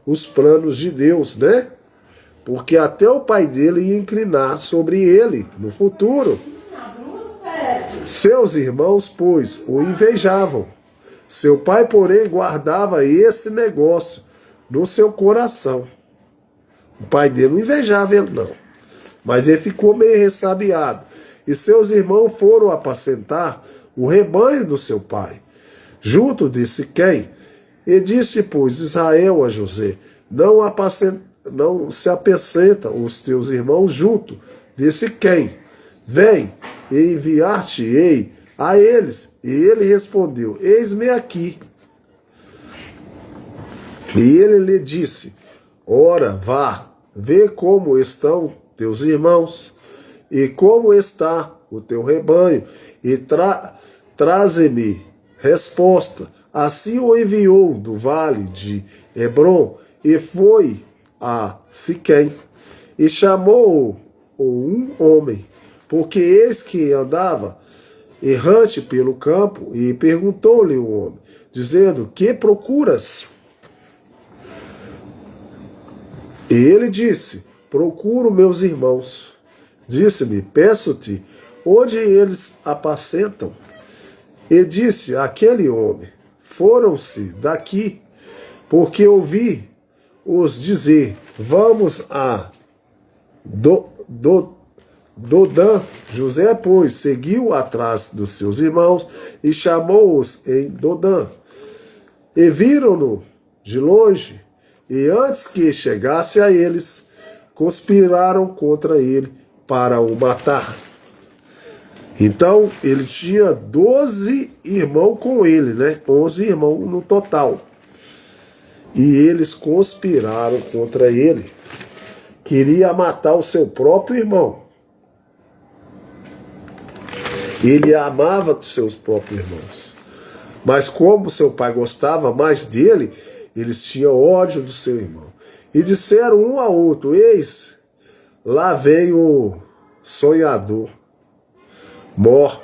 os planos de Deus, né? Porque até o pai dele ia inclinar sobre ele no futuro. Seus irmãos, pois, o invejavam. Seu pai, porém, guardava esse negócio no seu coração. O pai dele não invejava ele, não. Mas ele ficou meio ressabiado. E seus irmãos foram apacentar o rebanho do seu pai, junto de Siquém. E disse, pois, Israel a José: não se apacenta os teus irmãos junto de Siquém. Vem, e enviar-te-ei a eles. E ele respondeu: eis-me aqui. E ele lhe disse: ora, vá, vê como estão teus irmãos, e como está o teu rebanho, e traze-me resposta. Assim o enviou do vale de Hebrom, e foi a Siquém, e chamou um homem, porque eis que andava errante pelo campo, e perguntou-lhe o homem, dizendo: que procuras? E ele disse: procuro meus irmãos. Disse-me: peço-te, onde eles apacentam? E disse aquele homem: foram-se daqui, porque ouvi os dizer: vamos a Dodã. José, pois, seguiu atrás dos seus irmãos e chamou-os em Dodã. E viram-no de longe, e antes que chegasse a eles, conspiraram contra ele para o matar. Então, ele tinha 12 irmãos com ele, né? 11 irmãos no total. E eles conspiraram contra ele. Queria matar o seu próprio irmão. Ele amava os seus próprios irmãos. Mas como seu pai gostava mais dele, eles tinham ódio do seu irmão. E disseram um ao outro: eis, lá vem o sonhador. Mor.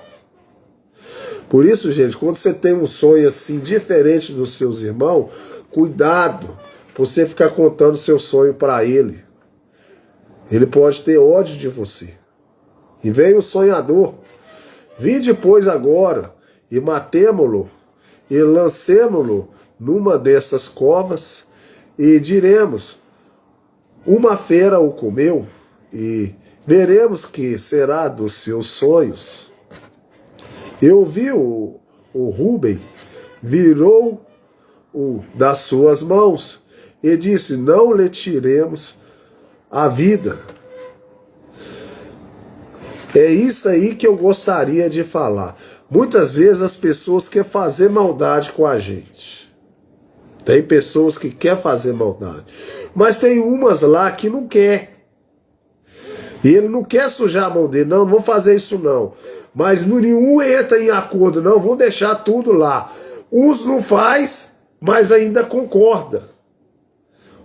Por isso, gente, quando você tem um sonho assim diferente dos seus irmãos, cuidado por você ficar contando seu sonho para ele. Ele pode ter ódio de você. E vem o sonhador: vinde, pois, agora, e matemo-lo, e lancemo-lo numa dessas covas, e diremos: uma fera o comeu, e veremos que será dos seus sonhos. Eu vi o Rúben, virou-o das suas mãos, e disse: não lhe tiremos a vida. É isso aí que eu gostaria de falar. Muitas vezes as pessoas querem fazer maldade com a gente. Tem pessoas que querem fazer maldade. Mas tem umas lá que não quer. E ele não quer sujar a mão dele. Não vou fazer isso não. Mas nenhum entra em acordo. Não, vão deixar tudo lá. Uns não faz, mas ainda concorda.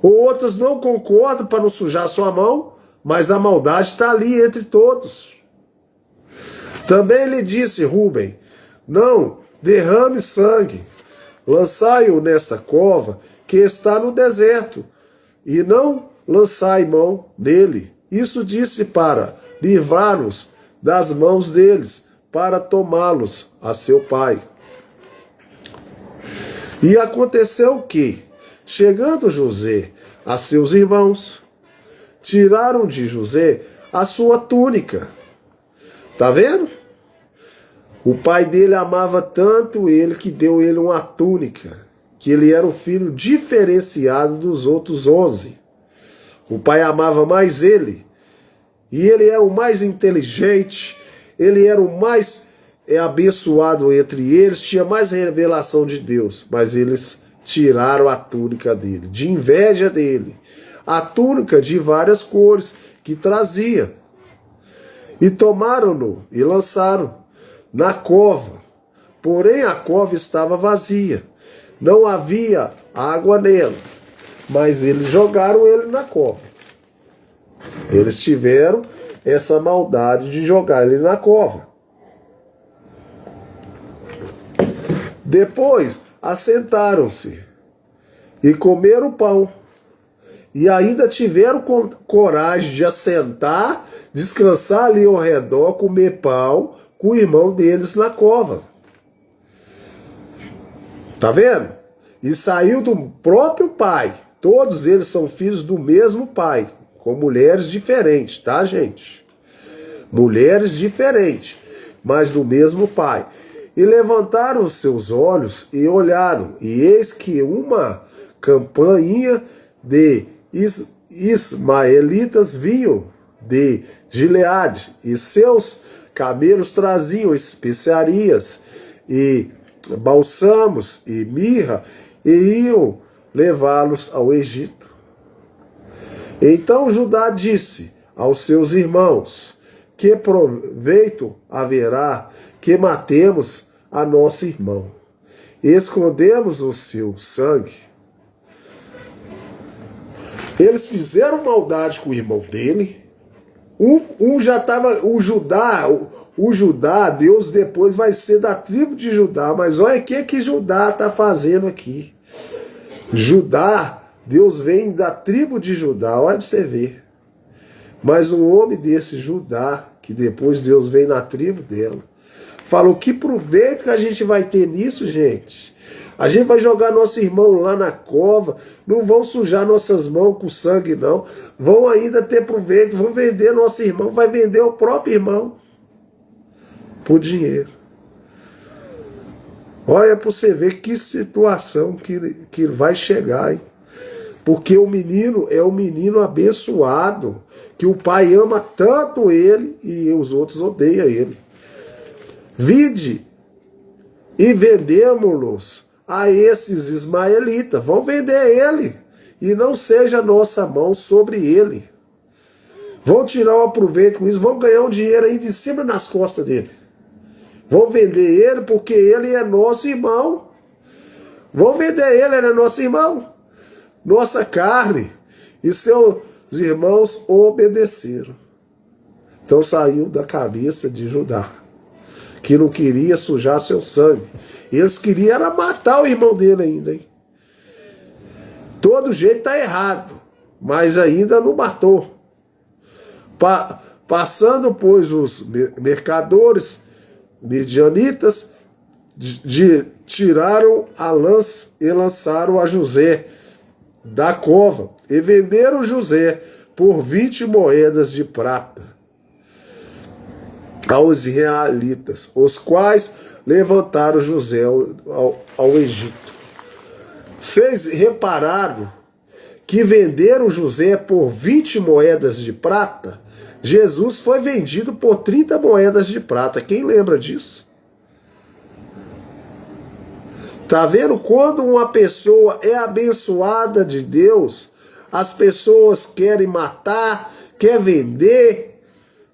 Outros não concordam para não sujar sua mão, mas a maldade está ali entre todos. Também lhe disse Rúben: não derrame sangue, lançai-o nesta cova que está no deserto, e não lançai mão dele. Isso disse para livrar-nos das mãos deles, para tomá-los a seu pai. E aconteceu que, chegando José a seus irmãos, tiraram de José a sua túnica. Tá vendo? O pai dele amava tanto ele que deu ele uma túnica, que ele era o filho diferenciado dos outros 11. O pai amava mais ele, e ele era o mais inteligente, ele era o mais abençoado entre eles, tinha mais revelação de Deus, mas eles tiraram a túnica dele, de inveja dele, a túnica de várias cores que trazia, e tomaram-no e lançaram na cova, porém a cova estava vazia, não havia água nela, mas eles jogaram ele na cova. Eles tiveram essa maldade de jogar ele na cova. Depois assentaram-se e comeram pão, e ainda tiveram coragem de assentar, descansar ali ao redor, comer pão com o irmão deles na cova. Tá vendo? E saiu do próprio pai. Todos eles são filhos do mesmo pai, com mulheres diferentes, tá, gente? Mulheres diferentes, mas do mesmo pai. E levantaram os seus olhos e olharam, e eis que uma campainha de ismaelitas vinham de Gileade, e seus camelos traziam especiarias e bálsamos e mirra, e iam levá-los ao Egito. Então Judá disse aos seus irmãos: que proveito haverá que matemos a nosso irmão, escondemos o seu sangue? Eles fizeram maldade com o irmão dele. Um já estava, o Judá, Deus depois vai ser da tribo de Judá, mas olha o que Judá está fazendo aqui. Judá, Deus vem da tribo de Judá, olha para você ver. Mas um homem desse Judá, que depois Deus vem na tribo dela, falou: que proveito que a gente vai ter nisso, gente? A gente vai jogar nosso irmão lá na cova, não vão sujar nossas mãos com sangue, não. Vão ainda ter proveito, vão vender nosso irmão, vai vender o próprio irmão por dinheiro. Olha para você ver que situação que vai chegar, hein? Porque o menino é um menino abençoado, que o pai ama tanto ele e os outros odeiam ele. Vinde e vendemos-los a esses ismaelitas. Vão vender ele, e não seja nossa mão sobre ele. Vão tirar um proveito com isso, vão ganhar um dinheiro aí de cima nas costas dele. Vão vender ele porque ele é nosso irmão. Vão vender ele é nosso irmão, nossa carne. E seus irmãos obedeceram. Então saiu da cabeça de Judá, que não queria sujar seu sangue. Eles queriam era matar o irmão dele ainda, hein? Todo jeito está errado, mas ainda não matou. Passando, pois, os mercadores midianitas, tiraram a lança e lançaram a José da cova, e venderam José por 20 moedas de prata aos israelitas, os quais levantaram José ao Egito. Vocês repararam que venderam José por 20 moedas de prata? Jesus foi vendido por 30 moedas de prata. Quem lembra disso? Tá vendo? Quando uma pessoa é abençoada de Deus, as pessoas querem matar, quer vender,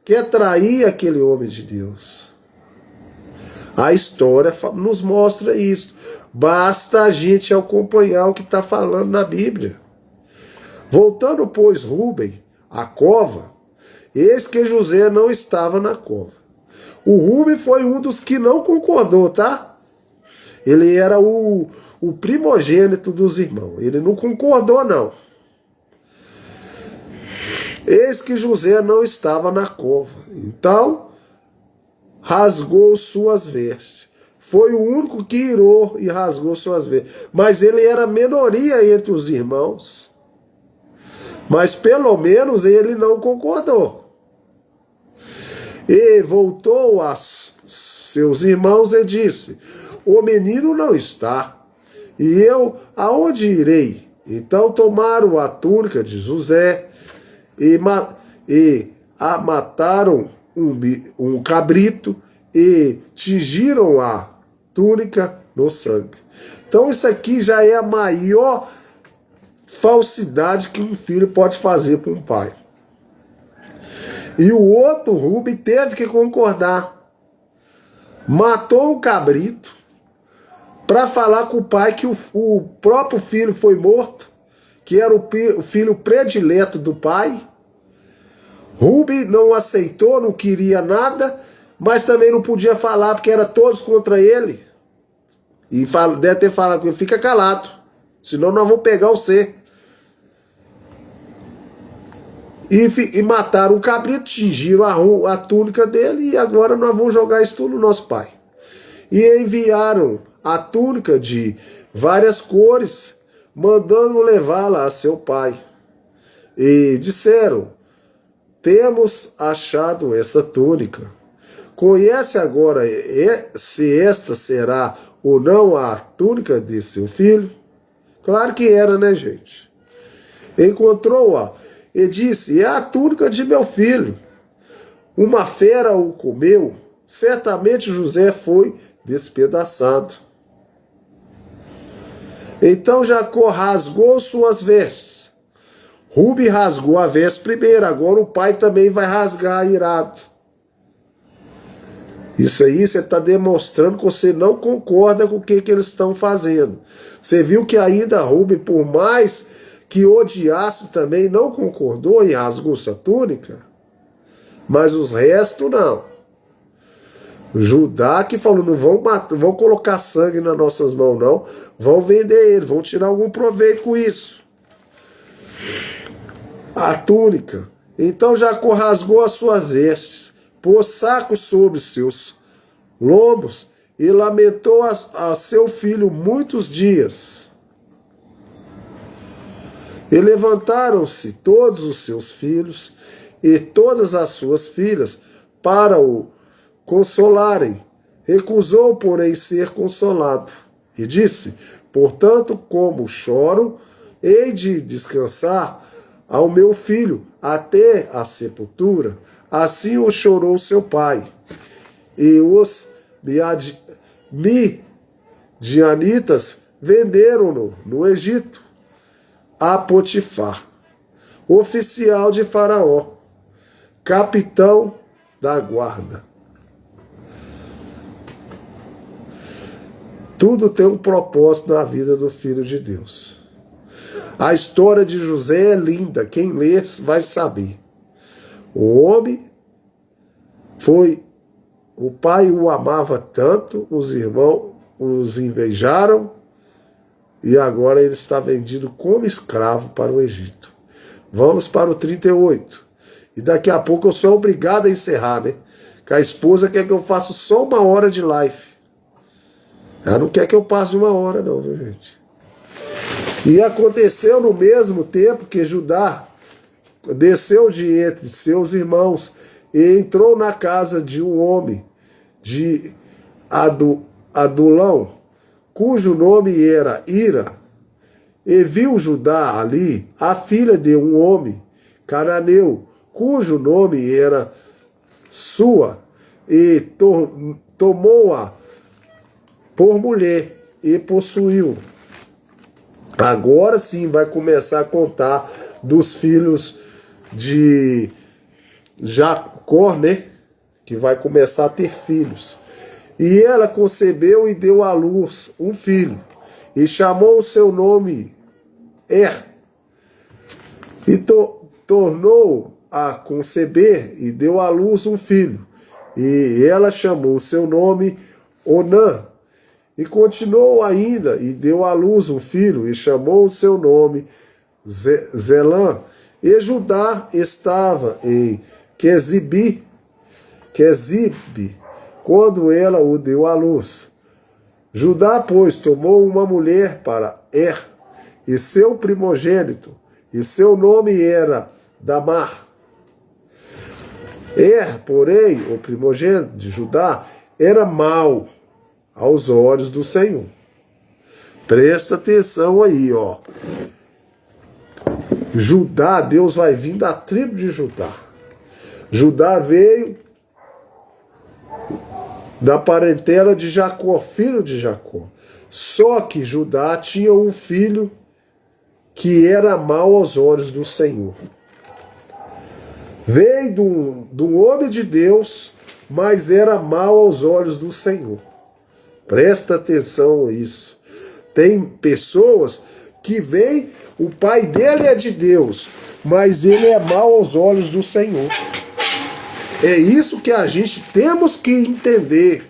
quer trair aquele homem de Deus. A história nos mostra isso. Basta a gente acompanhar o que está falando na Bíblia. Voltando, pois, Rúben à cova, eis que José não estava na cova. O Rúben foi um dos que não concordou, tá? Ele era o primogênito dos irmãos. Ele não concordou, não. Eis que José não estava na cova. Então, rasgou suas vestes. Foi o único que irou e rasgou suas vestes. Mas ele era minoria entre os irmãos. Mas pelo menos ele não concordou. E voltou a seus irmãos e disse: o menino não está, e eu aonde irei? Então tomaram a túnica de José e mataram um cabrito e tingiram a túnica no sangue. Então isso aqui já é a maior falsidade que um filho pode fazer para um pai. E o outro, Rubem, teve que concordar. Matou um cabrito para falar com o pai que o próprio filho foi morto, que era o filho predileto do pai. Rubem não aceitou, não queria nada, mas também não podia falar porque era todos contra ele. E deve ter falado com ele: fica calado, senão nós vamos pegar você. E mataram o cabrito, tingiram a túnica dele, e agora nós vamos jogar isso tudo no nosso pai. E enviaram a túnica de várias cores, mandando levá-la a seu pai. E disseram: temos achado essa túnica. Conhece agora se esta será ou não a túnica de seu filho? Claro que era, né, gente? Encontrou-a e disse: é a túnica de meu filho. Uma fera o comeu. Certamente José foi despedaçado. Então Jacó rasgou suas vestes. Rubem rasgou a veste primeiro. Agora o pai também vai rasgar, irado. Isso aí você está demonstrando que você não concorda com o que eles estão fazendo. Você viu que ainda Rubem, por mais que odiasse, também não concordou e rasgou sua túnica? Mas os restos não. Judá que falou: não vão matar, não vão colocar sangue nas nossas mãos, não. Vão vender ele, vão tirar algum proveito com isso. A túnica. Então Jacó rasgou as suas vestes, pôs saco sobre seus lombos e lamentou a seu filho muitos dias. E levantaram-se todos os seus filhos e todas as suas filhas para o consolarem. Recusou, porém, ser consolado. E disse: portanto, como choro, hei de descansar ao meu filho até a sepultura. Assim o chorou seu pai. E os midianitas venderam-no no Egito a Potifar, oficial de Faraó, capitão da guarda. Tudo tem um propósito na vida do Filho de Deus. A história de José é linda, quem lê vai saber. O homem o pai o amava tanto, os irmãos os invejaram, e agora ele está vendido como escravo para o Egito. Vamos para o 38. E daqui a pouco eu sou obrigado a encerrar, né? Que a esposa quer que eu faça só 1 hora de live. Ela não quer que eu passe 1 hora, não, viu, gente? E aconteceu no mesmo tempo que Judá desceu de entre seus irmãos e entrou na casa de um homem de Adulão, cujo nome era Ira, e viu Judá ali a filha de um homem cananeu, cujo nome era Sua, e tomou-a por mulher e possuiu. Agora sim vai começar a contar dos filhos de Jacó, né? Que vai começar a ter filhos. E ela concebeu e deu à luz um filho, e chamou o seu nome e tornou a conceber e deu à luz um filho, e ela chamou o seu nome Onã, e continuou ainda e deu à luz um filho, e chamou o seu nome Zelã. E Judá estava em Quezibe, quando ela o deu à luz. Judá, pois, tomou uma mulher para e seu primogênito, e seu nome era Damar. Porém, o primogênito de Judá, era mau aos olhos do Senhor. Presta atenção aí, ó. Judá, Deus vai vir da tribo de Judá. Judá veio da parentela de Jacó, filho de Jacó. Só que Judá tinha um filho que era mau aos olhos do Senhor. Veio de um homem de Deus, mas era mau aos olhos do Senhor. Presta atenção a isso. Tem pessoas que veem, o pai dele é de Deus, mas ele é mau aos olhos do Senhor. É isso que a gente temos que entender.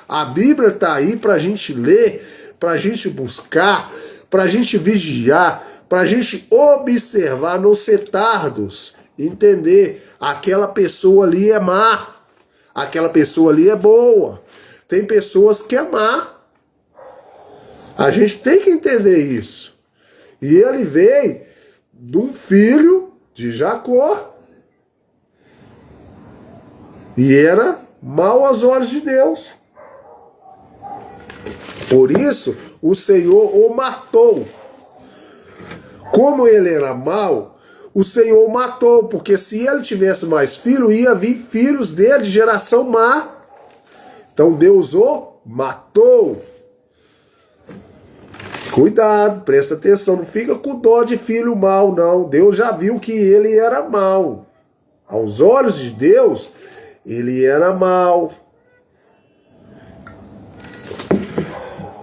A Bíblia está aí para a gente ler, para a gente buscar, para a gente vigiar, para a gente observar, não ser tardos, entender, aquela pessoa ali é má, aquela pessoa ali é boa. Tem pessoas que é má. A gente tem que entender isso. E ele veio de um filho de Jacó. E era mau aos olhos de Deus. Por isso, o Senhor o matou. Como ele era mau, o Senhor o matou. Porque se ele tivesse mais filho, ia vir filhos dele de geração má. Então Deus o matou. Cuidado, presta atenção, não fica com dó de filho mau, não. Deus já viu que ele era mau. Aos olhos de Deus, ele era mau.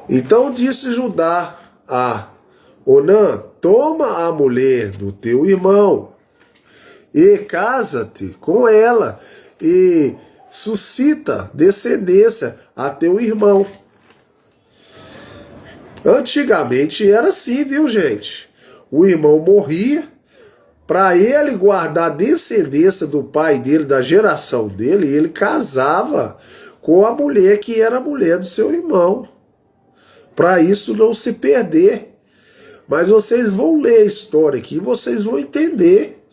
Então disse Judá a Onã: toma a mulher do teu irmão e casa-te com ela e suscita descendência a teu irmão. Antigamente era assim, viu, gente? O irmão morria, para ele guardar a descendência do pai dele, da geração dele, ele casava com a mulher que era a mulher do seu irmão, para isso não se perder. Mas vocês vão ler a história aqui e vocês vão entender.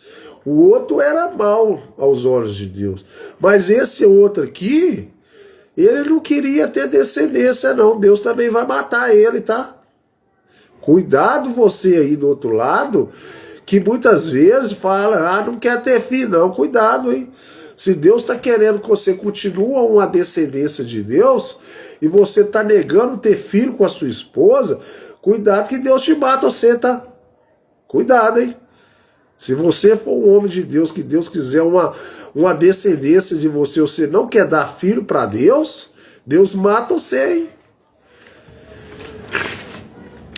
O outro era mau aos olhos de Deus, mas esse outro aqui, ele não queria ter descendência, não. Deus também vai matar ele, tá? Cuidado você aí do outro lado, que muitas vezes fala, não quer ter filho, não. Cuidado, hein? Se Deus está querendo que você continue uma descendência de Deus, e você está negando ter filho com a sua esposa, cuidado que Deus te mata você, tá? Cuidado, hein? Se você for um homem de Deus, que Deus quiser uma descendência de você, você não quer dar filho para Deus, Deus mata você, hein?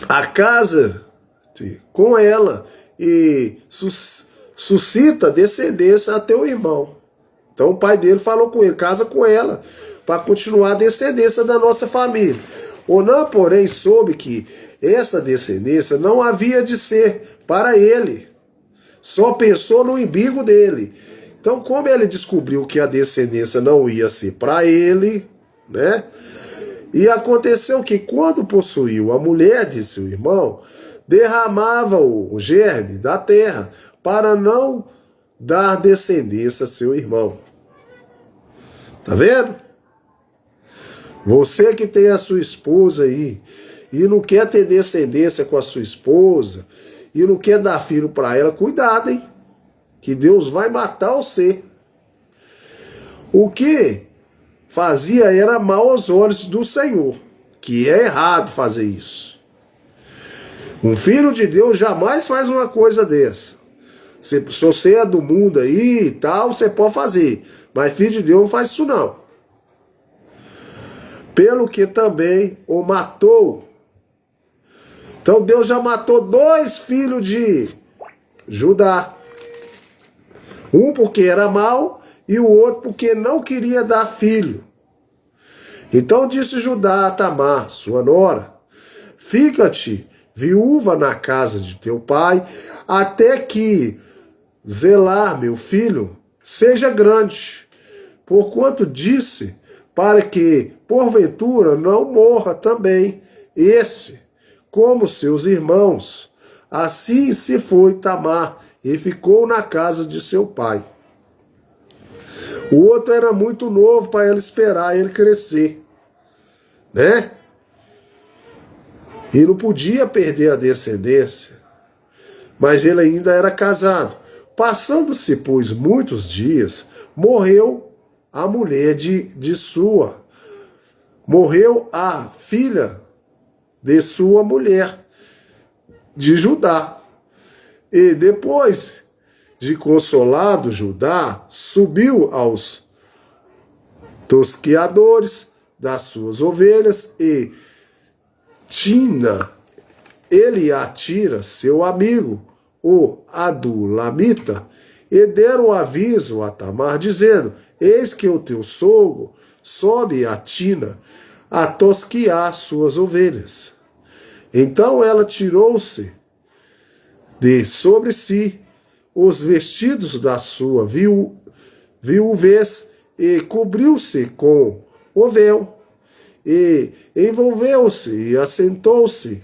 A casa com ela e suscita descendência a teu irmão. Então o pai dele falou com ele, casa com ela, para continuar a descendência da nossa família. Onã, porém, soube que essa descendência não havia de ser para ele. Só pensou no umbigo dele. Então, como ele descobriu que a descendência não ia ser para ele, né? E aconteceu que quando possuiu a mulher de seu irmão, derramava o germe da terra para não dar descendência a seu irmão. Tá vendo? Você que tem a sua esposa aí e não quer ter descendência com a sua esposa e não quer dar filho para ela, cuidado, hein? Que Deus vai matar você. O que fazia era mal aos olhos do Senhor, que é errado fazer isso. Um filho de Deus jamais faz uma coisa dessa. Se você é do mundo aí e tal, você pode fazer, mas filho de Deus não faz isso não. Pelo que também o matou. Então Deus já matou 2 filhos de Judá. Um porque era mau e o outro porque não queria dar filho. Então disse Judá a Tamar, sua nora: fica-te viúva na casa de teu pai, até que Zelar, meu filho, seja grande. Porquanto disse, para que, porventura, não morra também esse, como seus irmãos. Assim se foi Tamar e ficou na casa de seu pai. O outro era muito novo para ela esperar ele crescer, né? E não podia perder a descendência, mas ele ainda era casado. Passando-se, pois, muitos dias, morreu a mulher de sua, morreu a filha de sua mulher, de Judá. E depois de consolado Judá, subiu aos tosqueadores das suas ovelhas e ele atira seu amigo, o Adulamita, e deram aviso a Tamar, dizendo: eis que o teu sogro sobe a Tina a tosquiar suas ovelhas. Então ela tirou-se de sobre si os vestidos da sua viuvez e cobriu-se com o véu, e envolveu-se e assentou-se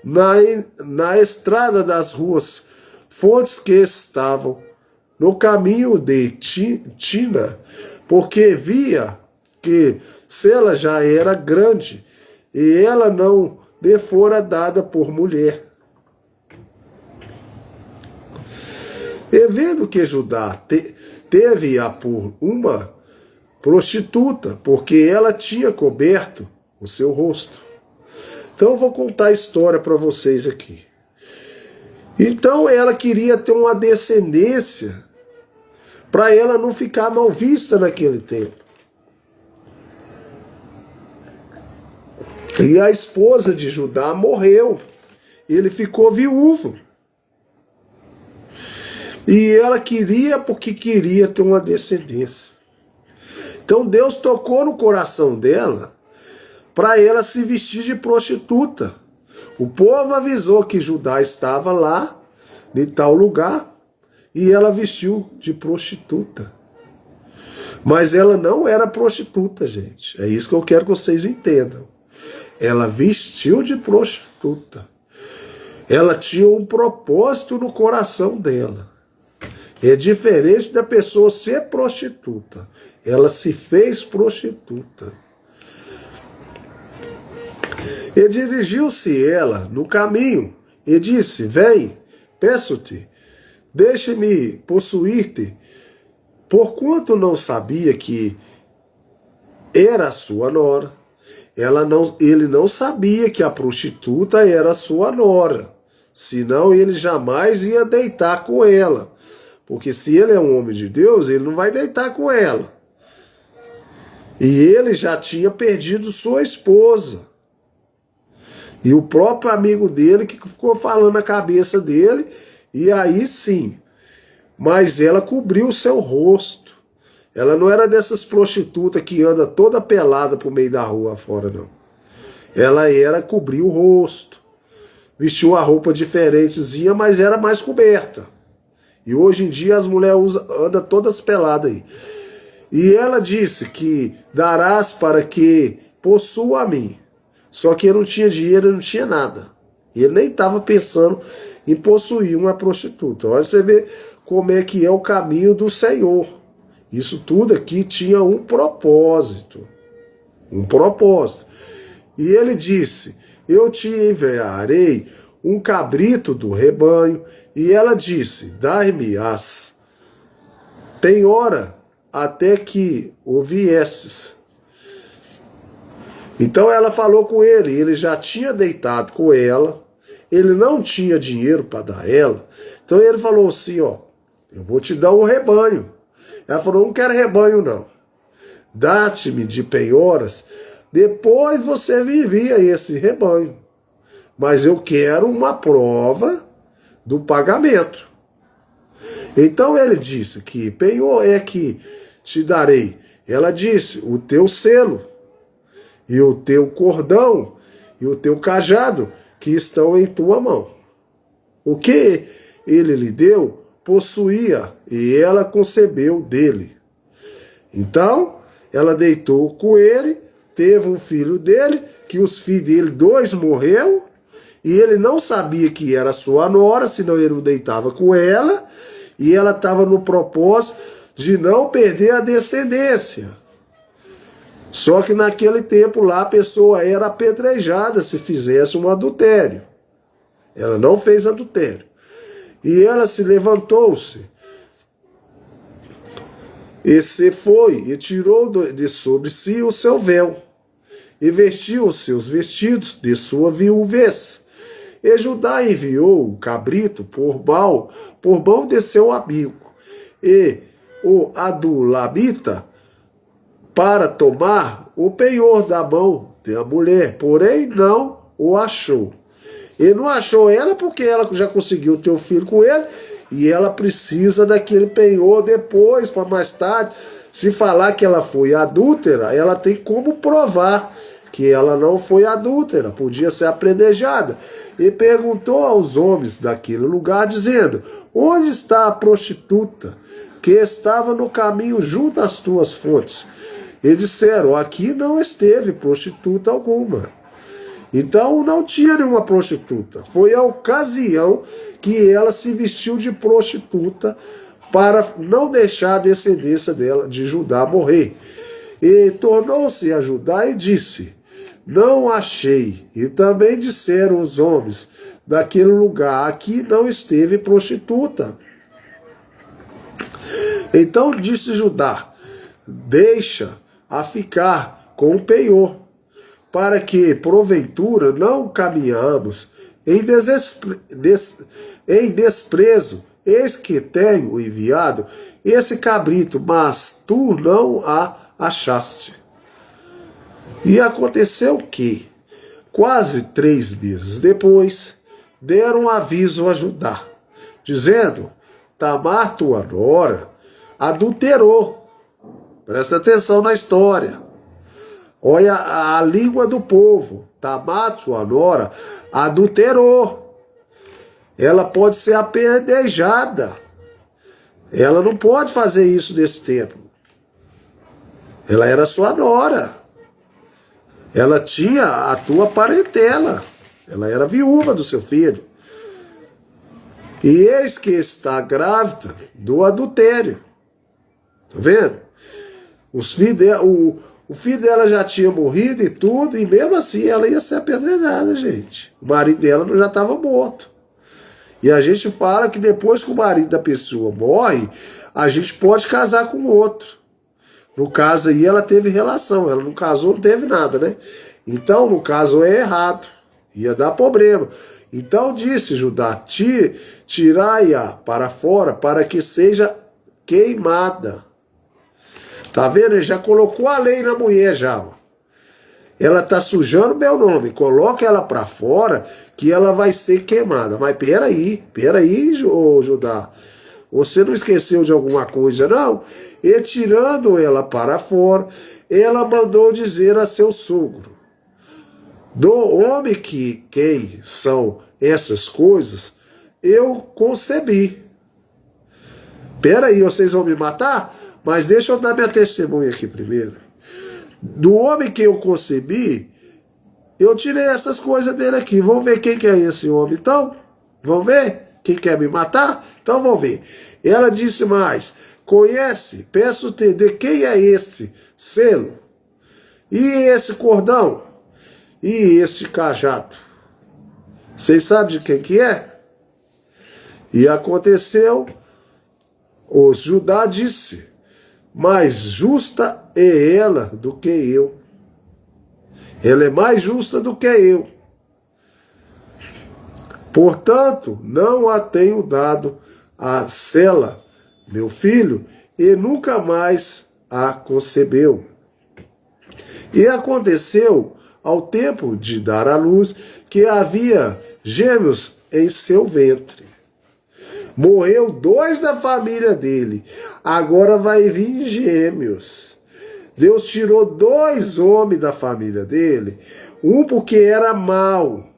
na estrada das ruas fontes que estavam no caminho de Tina, porque via que Sela já era grande e ela não lhe fora dada por mulher. E vendo que Judá teve-a por uma prostituta, porque ela tinha coberto o seu rosto. Então eu vou contar a história para vocês aqui. Então ela queria ter uma descendência para ela não ficar mal vista naquele tempo. E a esposa de Judá morreu. Ele ficou viúvo. E ela queria porque queria ter uma descendência. Então Deus tocou no coração dela para ela se vestir de prostituta. O povo avisou que Judá estava lá, em tal lugar, e ela vestiu de prostituta. Mas ela não era prostituta, gente. É isso que eu quero que vocês entendam. Ela vestiu de prostituta. Ela tinha um propósito no coração dela. É diferente da pessoa ser prostituta. Ela se fez prostituta. E dirigiu-se ela no caminho e disse: vem, peço-te, deixe-me possuir-te, porquanto não sabia que era a sua nora. Ele não sabia que a prostituta era a sua nora, senão ele jamais ia deitar com ela. Porque se ele é um homem de Deus, ele não vai deitar com ela. E ele já tinha perdido sua esposa. E o próprio amigo dele que ficou falando na cabeça dele, e aí sim. Mas ela cobriu o seu rosto. Ela não era dessas prostitutas que anda toda pelada pro meio da rua fora, não. Ela cobriu o rosto. Vestiu uma roupa diferentezinha, mas era mais coberta. E hoje em dia as mulheres andam todas peladas aí. E ela disse que darás para que possua a mim. Só que ele não tinha dinheiro, ele não tinha nada. E ele nem estava pensando em possuir uma prostituta. Olha, você vê como é que é o caminho do Senhor. Isso tudo aqui tinha um propósito. Um propósito. E ele disse: eu te enviarei um cabrito do rebanho. E ela disse: dai-me as penhora até que o viesses. Então ela falou com ele já tinha deitado com ela, ele não tinha dinheiro para dar ela. Então ele falou assim: ó, eu vou te dar um rebanho. Ela falou: não quero rebanho não, dá-te-me de penhoras, depois você me envia esse rebanho. Mas eu quero uma prova do pagamento. Então ele disse que penhor é que te darei. Ela disse: o teu selo, e o teu cordão, e o teu cajado, que estão em tua mão. O que ele lhe deu, possuía, e ela concebeu dele. Então, ela deitou com ele, teve um filho dele, que os filhos dele, 2 morreu, e ele não sabia que era sua nora, senão ele não deitava com ela, e ela estava no propósito de não perder a descendência. Só que naquele tempo lá a pessoa era apedrejada se fizesse um adultério. Ela não fez adultério. E ela se levantou-se. E se foi e tirou de sobre si o seu véu. E vestiu os seus vestidos de sua viuvez. E Judá enviou o cabrito por mão de seu amigo. E o Adullamita para tomar o penhor da mão da mulher, porém não o achou. E não achou ela porque ela já conseguiu ter um filho com ele e ela precisa daquele penhor depois, para mais tarde, se falar que ela foi adúltera, ela tem como provar que ela não foi adúltera, podia ser apredejada. E perguntou aos homens daquele lugar, dizendo: onde está a prostituta que estava no caminho junto às tuas fontes? E disseram: aqui não esteve prostituta alguma. Então não tinha nenhuma prostituta. Foi a ocasião que ela se vestiu de prostituta para não deixar a descendência dela, de Judá, morrer. E tornou-se a Judá e disse: não achei. E também disseram os homens daquele lugar: aqui não esteve prostituta. Então disse Judá: deixa a ficar com o penhor, para que, porventura, não caminhamos em desprezo. Eis que tenho enviado esse cabrito, mas tu não a achaste. E aconteceu que, quase 3 meses depois, deram aviso a Judá, dizendo: Tamar, tua nora, adulterou. Presta atenção na história. Olha a língua do povo. Tamar, sua nora, adulterou. Ela pode ser apedrejada. Ela não pode fazer isso nesse tempo. Ela era sua nora. Ela tinha a tua parentela. Ela era viúva do seu filho. E eis que está grávida do adultério. Tá vendo? O filho dela já tinha morrido e tudo, e mesmo assim ela ia ser apedrejada, gente. O marido dela já estava morto. E a gente fala que depois que o marido da pessoa morre, a gente pode casar com outro. No caso aí, ela teve relação. Ela não casou, não teve nada, né? Então, no caso, é errado. Ia dar problema. Então disse Judá: tirai-a para fora, para que seja queimada. Tá vendo? Ele já colocou a lei na mulher já. Ó. Ela tá sujando meu nome. Coloca ela para fora que ela vai ser queimada. Mas peraí, Judá. Você não esqueceu de alguma coisa, não? E tirando ela para fora, ela mandou dizer a seu sogro: do homem quem são essas coisas, eu concebi. Peraí, vocês vão me matar? Mas deixa eu dar minha testemunha aqui primeiro. Do homem que eu concebi, eu tirei essas coisas dele aqui. Vamos ver quem que é esse homem, então? Vamos ver? Quem quer me matar? Então vamos ver. Ela disse mais: conhece, peço-te, de quem é esse selo? E esse cordão? E esse cajado? Vocês sabem de quem que é? E aconteceu, os Judá disse: mais justa é ela do que eu. Ela é mais justa do que eu. Portanto, não a tenho dado a Sela, meu filho, e nunca mais a concebeu. E aconteceu, ao tempo de dar à luz, que havia gêmeos em seu ventre. Morreu 2 da família dele. Agora vai vir gêmeos. Deus tirou 2 homens da família dele. Um porque era mau.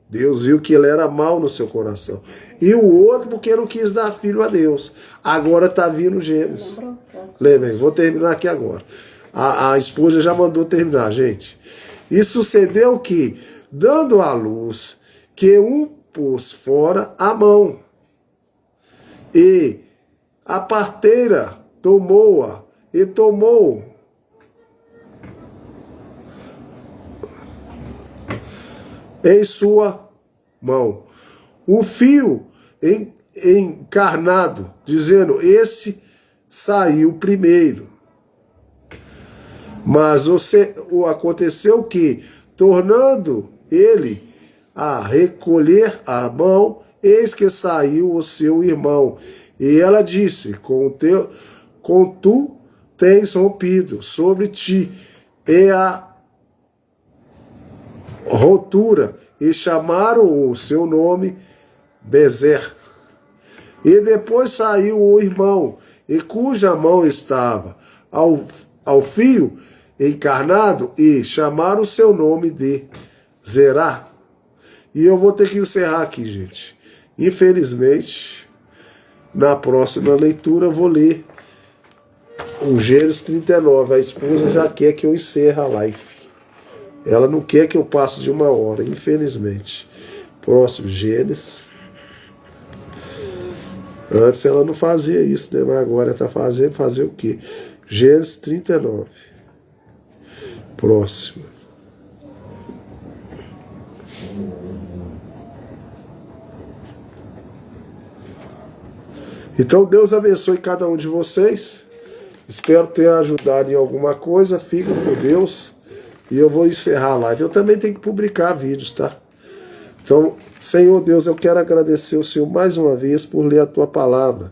Deus viu que ele era mau no seu coração. E o outro porque não quis dar filho a Deus. Agora está vindo gêmeos. Lembrem, vou terminar aqui agora. A esposa já mandou terminar, gente. E sucedeu que, dando à luz, que um pôs fora a mão. E a parteira tomou-a e tomou em sua mão um fio encarnado, dizendo: esse saiu primeiro. Mas aconteceu que, tornando ele a recolher a mão, eis que saiu o seu irmão. E ela disse: com tu tens rompido sobre ti e a rotura, e chamaram o seu nome Bezer. E depois saiu o irmão, e cuja mão estava ao fio encarnado, e chamaram o seu nome de Zerá. E eu vou ter que encerrar aqui, gente. Infelizmente, na próxima leitura eu vou ler o Gênesis 39. A esposa já quer que eu encerre a live. Ela não quer que eu passe de 1 hora, infelizmente. Próximo, Gênesis. Antes ela não fazia isso, né? Mas agora ela está fazendo, fazer o quê? Gênesis 39. Próximo. Então Deus abençoe cada um de vocês. Espero ter ajudado em alguma coisa. Fiquem com Deus. E eu vou encerrar a live. Eu também tenho que publicar vídeos, tá? Então, Senhor Deus, eu quero agradecer ao Senhor mais uma vez por ler a Tua palavra.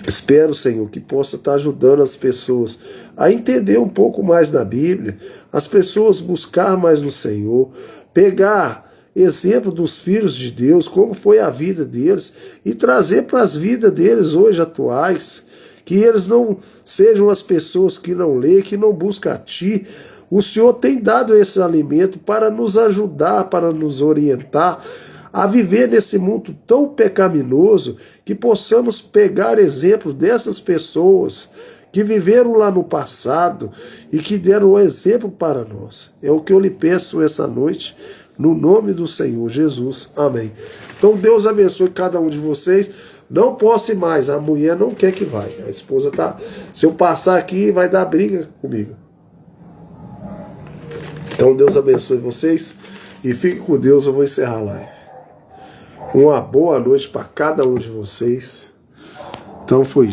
Espero, Senhor, que possa estar ajudando as pessoas a entender um pouco mais da Bíblia, as pessoas buscar mais no Senhor, pegar exemplo dos filhos de Deus, como foi a vida deles, e trazer para as vidas deles hoje atuais, que eles não sejam as pessoas que não lê, que não buscam a Ti. O Senhor tem dado esse alimento para nos ajudar, para nos orientar a viver nesse mundo tão pecaminoso, que possamos pegar exemplo dessas pessoas que viveram lá no passado e que deram um exemplo para nós. É o que eu lhe peço essa noite, no nome do Senhor Jesus. Amém. Então Deus abençoe cada um de vocês. Não posso ir mais, a mulher não quer que vai. A esposa tá, se eu passar aqui, vai dar briga comigo. Então Deus abençoe vocês e fique com Deus. Eu vou encerrar a live. Uma boa noite para cada um de vocês. Então foi